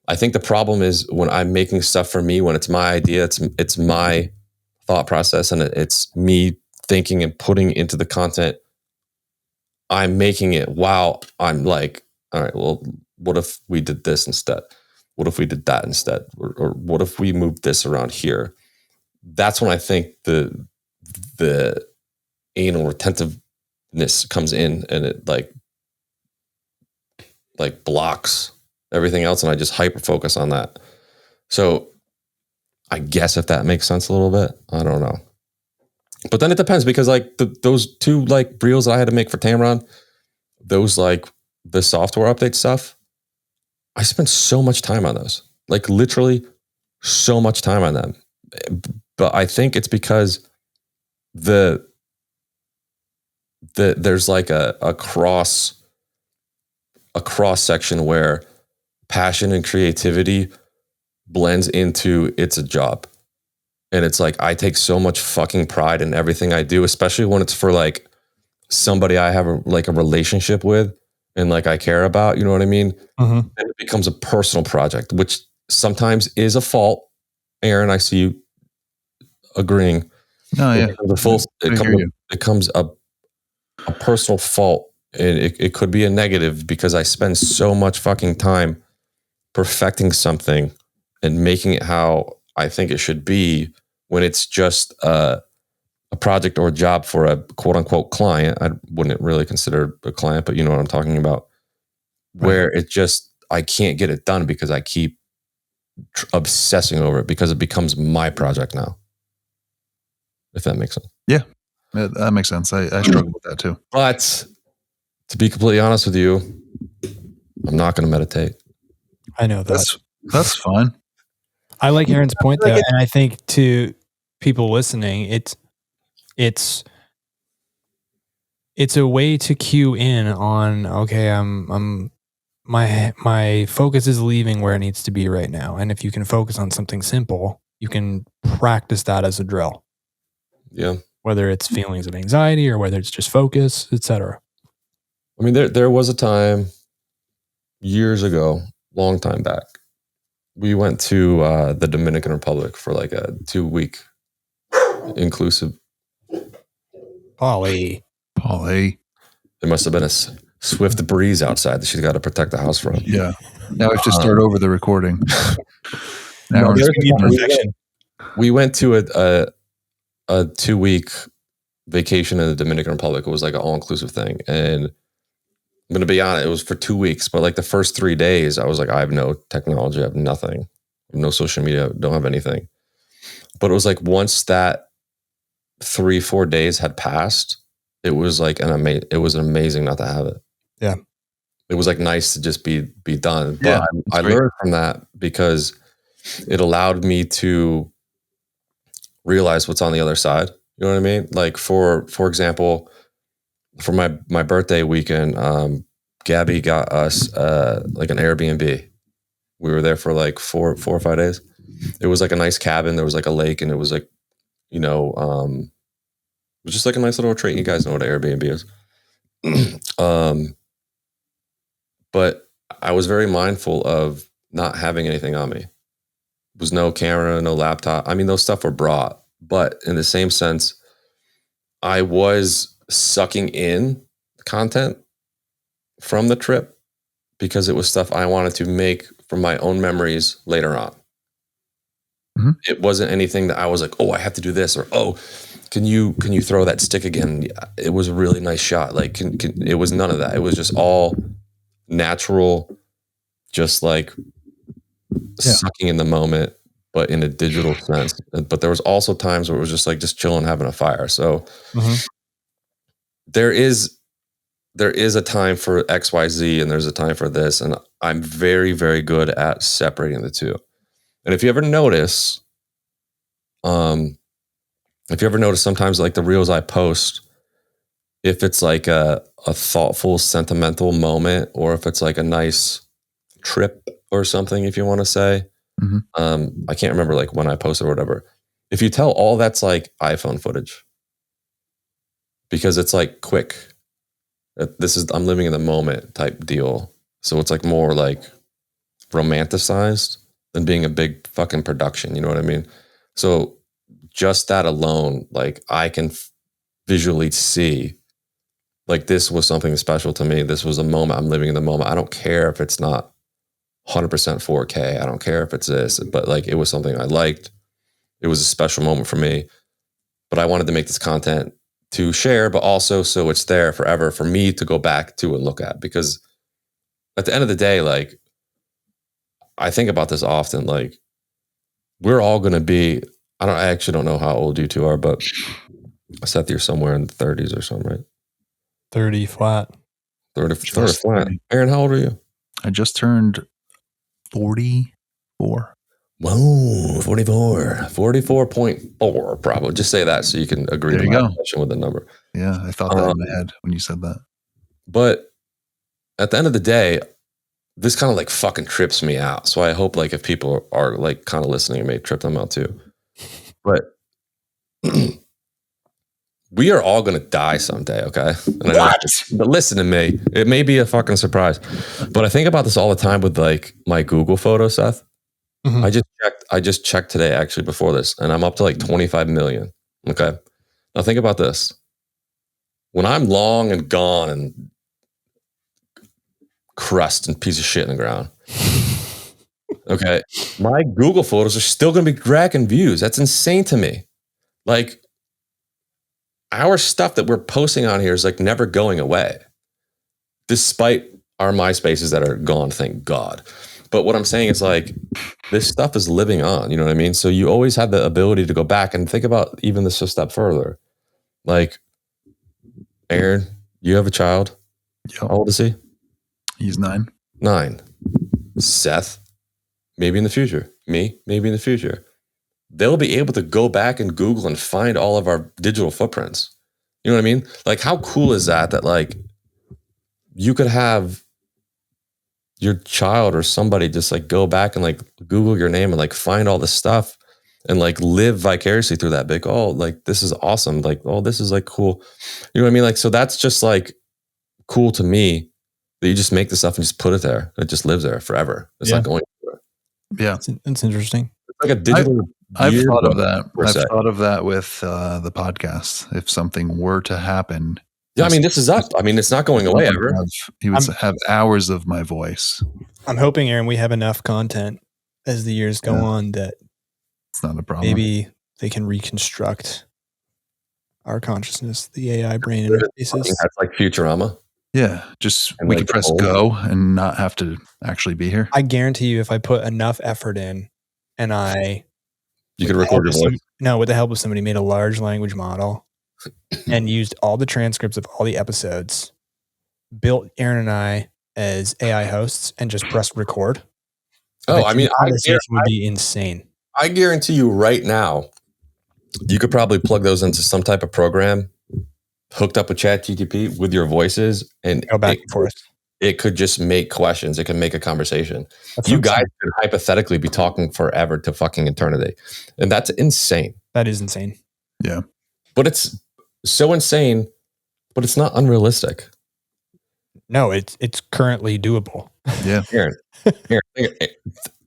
I think the problem is when I'm making stuff for me, when it's my idea, it's my thought process and it's me thinking and putting into the content. I'm making it while I'm like, all right, well, what if we did this instead? What if we did that instead? Or what if we moved this around here? That's when I think the anal retentiveness comes in and it like blocks everything else. And I just hyper focus on that. So I guess if that makes sense a little bit, I don't know. But then it depends, because like those 2 like reels that I had to make for Tamron, those like the software update stuff, I spent so much time on those, like literally so much time on them. But I think it's because the there's like a cross section where passion and creativity blends into it's a job. And it's like, I take so much fucking pride in everything I do, especially when it's for like somebody I have a relationship with and like I care about, you know what I mean?
Mm-hmm.
And it becomes a personal project, which sometimes is a fault. Aaron, I see you agreeing.
No, yeah.
It becomes a personal fault. And it could be a negative because I spend so much fucking time perfecting something and making it how I think it should be when it's just a project or a job for a quote unquote client. I wouldn't really consider a client, but you know what I'm talking about.
Right.
Where it just, I can't get it done because I keep obsessing over it because it becomes my project now. If that makes sense.
Yeah, that makes sense. I struggle with that too.
But to be completely honest with you, I'm not going to meditate.
I know that.
That's fine.
I like Aaron's point though, and I think to people listening, it's a way to cue in on, okay, my focus is leaving where it needs to be right now. And if you can focus on something simple, you can practice that as a drill.
Yeah.
Whether it's feelings of anxiety or whether it's just focus, etc.
I mean, there was a time years ago, long time back, we went to the Dominican Republic for like a 2-week inclusive.
Polly.
There must have been a swift breeze outside that she's got to protect the house from.
Yeah. Now we have to start over the recording.
Now we went to a 2-week vacation in the Dominican Republic. It was like an all-inclusive thing. And I'm going to be honest, it was for 2 weeks, but like the first 3 days, I was like, I have no technology. I have nothing. I have no social media. Don't have anything. But it was like once that 3-4 days had passed, it was like it was amazing not to have it.
Yeah.
It was like nice to just be done. But I learned from that because it allowed me to realize what's on the other side. You know what I mean? Like for example, for my birthday weekend, Gabby got us like an Airbnb. We were there for like 4 or 5 days. It was like a nice cabin. There was like a lake, and it was like, you know, it was just like a nice little retreat. You guys know what an Airbnb is. But I was very mindful of not having anything on me. There was no camera, no laptop. I mean, those stuff were brought, but in the same sense, I was sucking in content from the trip because it was stuff I wanted to make from my own memories later on. Mm-hmm. It wasn't anything that I was like, oh, I have to do this, or oh, can you throw that stick again? It was a really nice shot. Like, it was none of that. It was just all natural, just like sucking in the moment, but in a digital sense. But there was also times where it was just like just chilling, having a fire. So there is a time for XYZ and there's a time for this. And I'm very, very good at separating the two. And if you ever notice, sometimes like the reels I post, if it's like a thoughtful, sentimental moment, or if it's like a nice trip or something, if you want to say, I can't remember like when I posted or whatever. If you tell, all that's like iPhone footage because it's like quick. I'm living in the moment type deal. So it's like more like romanticized than being a big fucking production. You know what I mean? So just that alone, like I can visually see like this was something special to me. This was a moment. I'm living in the moment. I don't care if it's not 100% 4K. I don't care if it's this, but like it was something I liked. It was a special moment for me, but I wanted to make this content to share, but also so it's there forever for me to go back to and look at, because at the end of the day, like I think about this often, like we're all going to be, I actually don't know how old you two are, but Seth, you're somewhere in the 30s or something, right?
30 flat.
30 flat. Aaron, how old are you?
I just turned 44.
Whoa, 44.4 probably. Just say that so you can agree
There
to
you
my
go.
question with the number.
Yeah, I thought that in my head when you said that.
But at the end of the day, this kind of like fucking trips me out. So I hope like if people are like kind of listening, it may trip them out too. But we are all going to die someday, okay? And but listen to me. It may be a fucking surprise. But I think about this all the time with like my Google photo, Seth.
Mhm.
I just checked today actually before this, and I'm up to like 25 million. Okay. Now think about this. When I'm long and gone and crust and piece of shit in the ground, okay, my Google photos are still going to be racking views. That's insane to me. Like our stuff that we're posting on here is like never going away, despite our MySpaces that are gone, thank God. But what I'm saying is like this stuff is living on, you know what I mean? So you always have the ability to go back and think about even this a step further. Like, Aaron, you have a child.
Yep.
How old is he?
He's 9.
9. Seth, maybe in the future. Me, maybe in the future. They'll be able to go back and Google and find all of our digital footprints. You know what I mean? Like, how cool is that? That like you could have your child or somebody just like go back and like Google your name and like find all this stuff and like live vicariously through that. Big, oh, like this is awesome. Like, oh, this is like cool. You know what I mean? Like, so that's just like cool to me that you just make the stuff and just put it there. It just lives there forever. It's not going anywhere.
Yeah.
It's interesting.
It's like a digital.
I've thought of that.
per
I've
se.
thought of that with the podcast. If something were to happen,
Yeah, I mean, this is up. I mean, it's not going away ever.
He would have hours of my voice.
I'm hoping, Aaron, we have enough content as the years go on that
It's not a problem.
maybe they can reconstruct our consciousness, the AI brain interfaces.
That's like Futurama.
Yeah, just
And
we
like
could press
old.
go and not have to actually be here.
I guarantee you, if I put enough effort in and
You could record your voice.
with the help of somebody, made a large language model and used all the transcripts of all the episodes, built Aaron and I as AI hosts, and just pressed record.
Oh, I mean,
conversation would be insane.
I guarantee you right now, you could probably plug those into some type of program hooked up with ChatGPT with your voices and
Go back and forth.
It could just make questions. It can make a conversation.
That's
You
what I'm
guys
saying.
could hypothetically be talking forever to fucking eternity. And that's insane.
That is insane.
Yeah.
But it's so insane, but it's not unrealistic.
No, it's currently doable.
Yeah.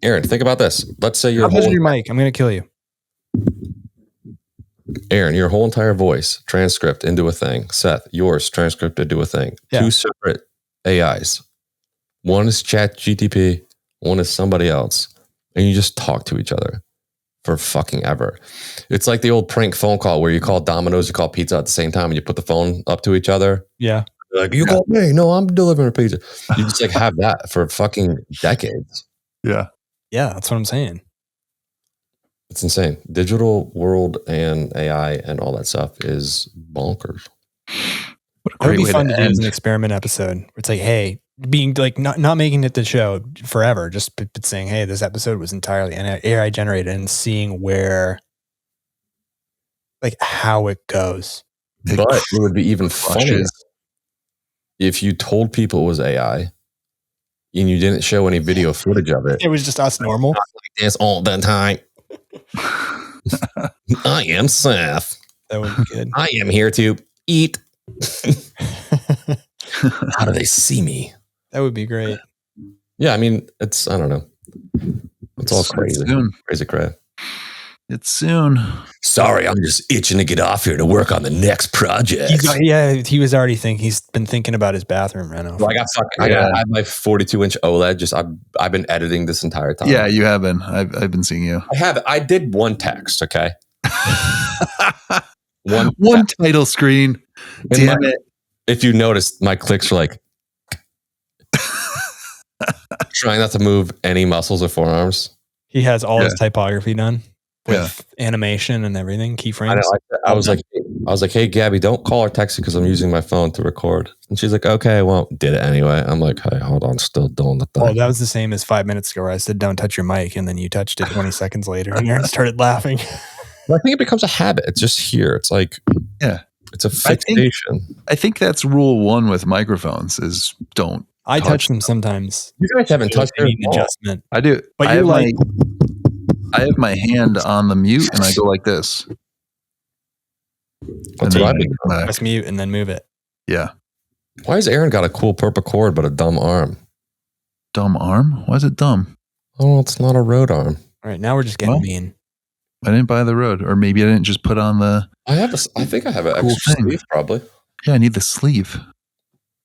Aaron, think about this. Let's say
How your mic? I'm going to kill you.
Aaron, your whole entire voice transcript into a thing. Seth, yours transcript into a thing.
Yeah.
2 separate AIs. One is ChatGPT, one is somebody else. And you just talk to each other for fucking ever. It's like the old prank phone call where you call Domino's, you call pizza at the same time, and you put the phone up to each other.
Yeah.
Like, you call me. No, I'm delivering a pizza. You just like have that for fucking decades.
Yeah.
Yeah, that's what I'm saying.
It's insane. Digital world and AI and all that stuff is bonkers.
What a
That would
great
be
way
fun
to
to do as
end.
an experiment episode. Where it's like, hey, being like not making it the show forever, just but saying, hey, this episode was entirely AI generated, and seeing where, like, how it goes.
But it would be even funnier
Crushes.
if you told people it was AI and you didn't show any video footage of it.
It was just us normal.
It's all the time. I am Seth.
That would be good.
I am here to eat. How do they see me?
That would be great.
Yeah, I mean, I don't know. It's all crazy.
Soon.
Crazy crap.
It's soon.
Sorry, I'm just itching to get off here to work on the next project.
He was already thinking. He's been thinking about his bathroom reno.
Well, I have my 42-inch OLED. Just I've been editing this entire time.
Yeah, you have been. I've been seeing you.
I did one text. Okay.
One title screen. Damn it.
If you noticed, my clicks were like trying not to move any muscles or forearms.
He has all his typography done. with animation and everything, keyframes.
I was like, hey, Gabby, don't call or text because I'm using my phone to record. And she's like, okay, well, did it anyway. I'm like, hey, hold on, still doing the thing.
Oh, that was the same as 5 minutes ago where I said, don't touch your mic. And then you touched it 20 seconds later and Aaron started laughing.
Well, I think it becomes a habit. It's just here. It's like, it's a fixation.
I think that's rule one with microphones is don't.
I touch them sometimes.
You guys haven't touched
an adjustment.
I do.
But
I have my hand on the mute and I go like this.
That's what I do.
Press mute and then move it.
Yeah.
Why has Aaron got a cool purple cord but a dumb arm?
Dumb arm? Why is it dumb?
Oh, it's not a road arm.
All right, now we're just getting mean.
I didn't buy the road, or maybe I didn't just put on the.
I think I have an cool extra sleeve, probably.
Yeah, I need the sleeve.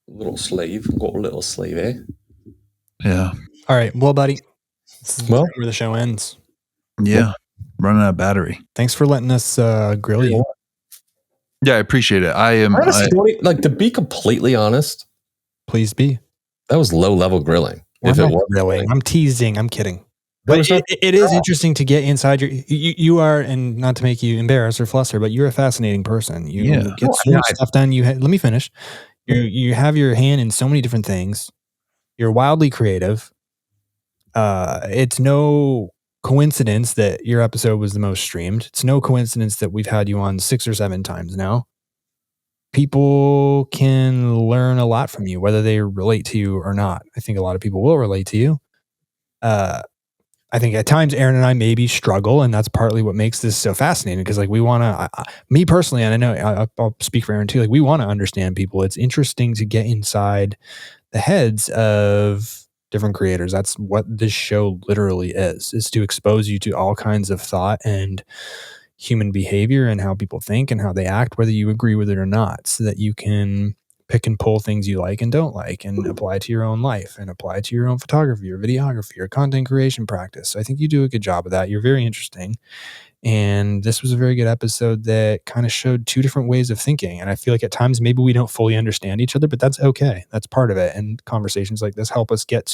Little sleeve, got a little sleeve, eh?
Yeah.
All right, well, buddy, this is where the show ends.
Yeah, running out of battery.
Thanks for letting us grill you.
Yeah, I appreciate it.
Like, to be completely honest,
please be.
That was low level grilling.
If it was grilling, I'm teasing. I'm kidding. But it is interesting to get inside you are, and not to make you embarrass or fluster, but you're a fascinating person. You get so much stuff done. Let me finish. You have your hand in so many different things. You're wildly creative. It's no coincidence that your episode was the most streamed. It's no coincidence that we've had you on 6 or 7 times now. People can learn a lot from you, whether they relate to you or not. I think a lot of people will relate to you. I think at times Aaron and I maybe struggle, and that's partly what makes this so fascinating, because like we want to, me personally, and I know I'll speak for Aaron too, like we want to understand people. It's interesting to get inside the heads of different creators. That's what this show literally is to expose you to all kinds of thought and human behavior and how people think and how they act, whether you agree with it or not, so that you can pick and pull things you like and don't like and apply it to your own life and apply it to your own photography or videography or content creation practice. So I think you do a good job of that. You're very interesting. And this was a very good episode that kind of showed 2 different ways of thinking. And I feel like at times maybe we don't fully understand each other, but that's okay. That's part of it. And conversations like this help us get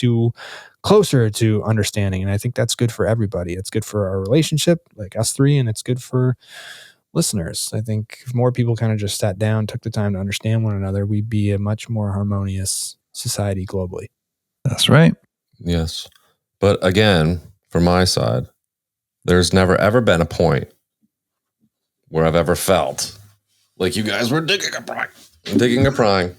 closer to understanding. And I think that's good for everybody. It's good for our relationship, like us 3, and it's good for listeners. I think if more people kind of just sat down, took the time to understand one another, we'd be a much more harmonious society globally.
That's right.
Yes. But again, from my side, there's never ever been a point where I've ever felt like you guys were digging a prying.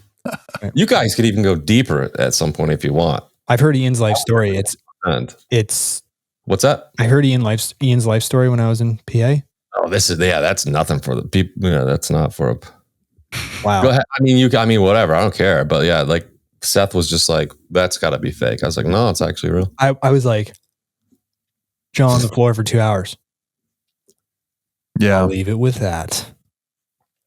You guys could even go deeper at some point if you want.
I've heard Ian's life story. It's
what's that?
I heard Ian's life story when I was in PA.
Oh, that's nothing for the people. Yeah, that's not for a.
Wow.
Go ahead. I mean, whatever. I don't care. But yeah, like Seth was just like, that's got to be fake. I was like, no, it's actually real.
I was like, John on the floor for 2 hours.
Yeah.
I'll leave it with that.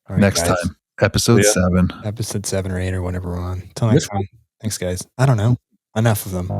All right, next time. Episode 7.
Episode 7 or 8 or whatever we're on. Till next time. Thanks, guys. I don't know. Enough of them.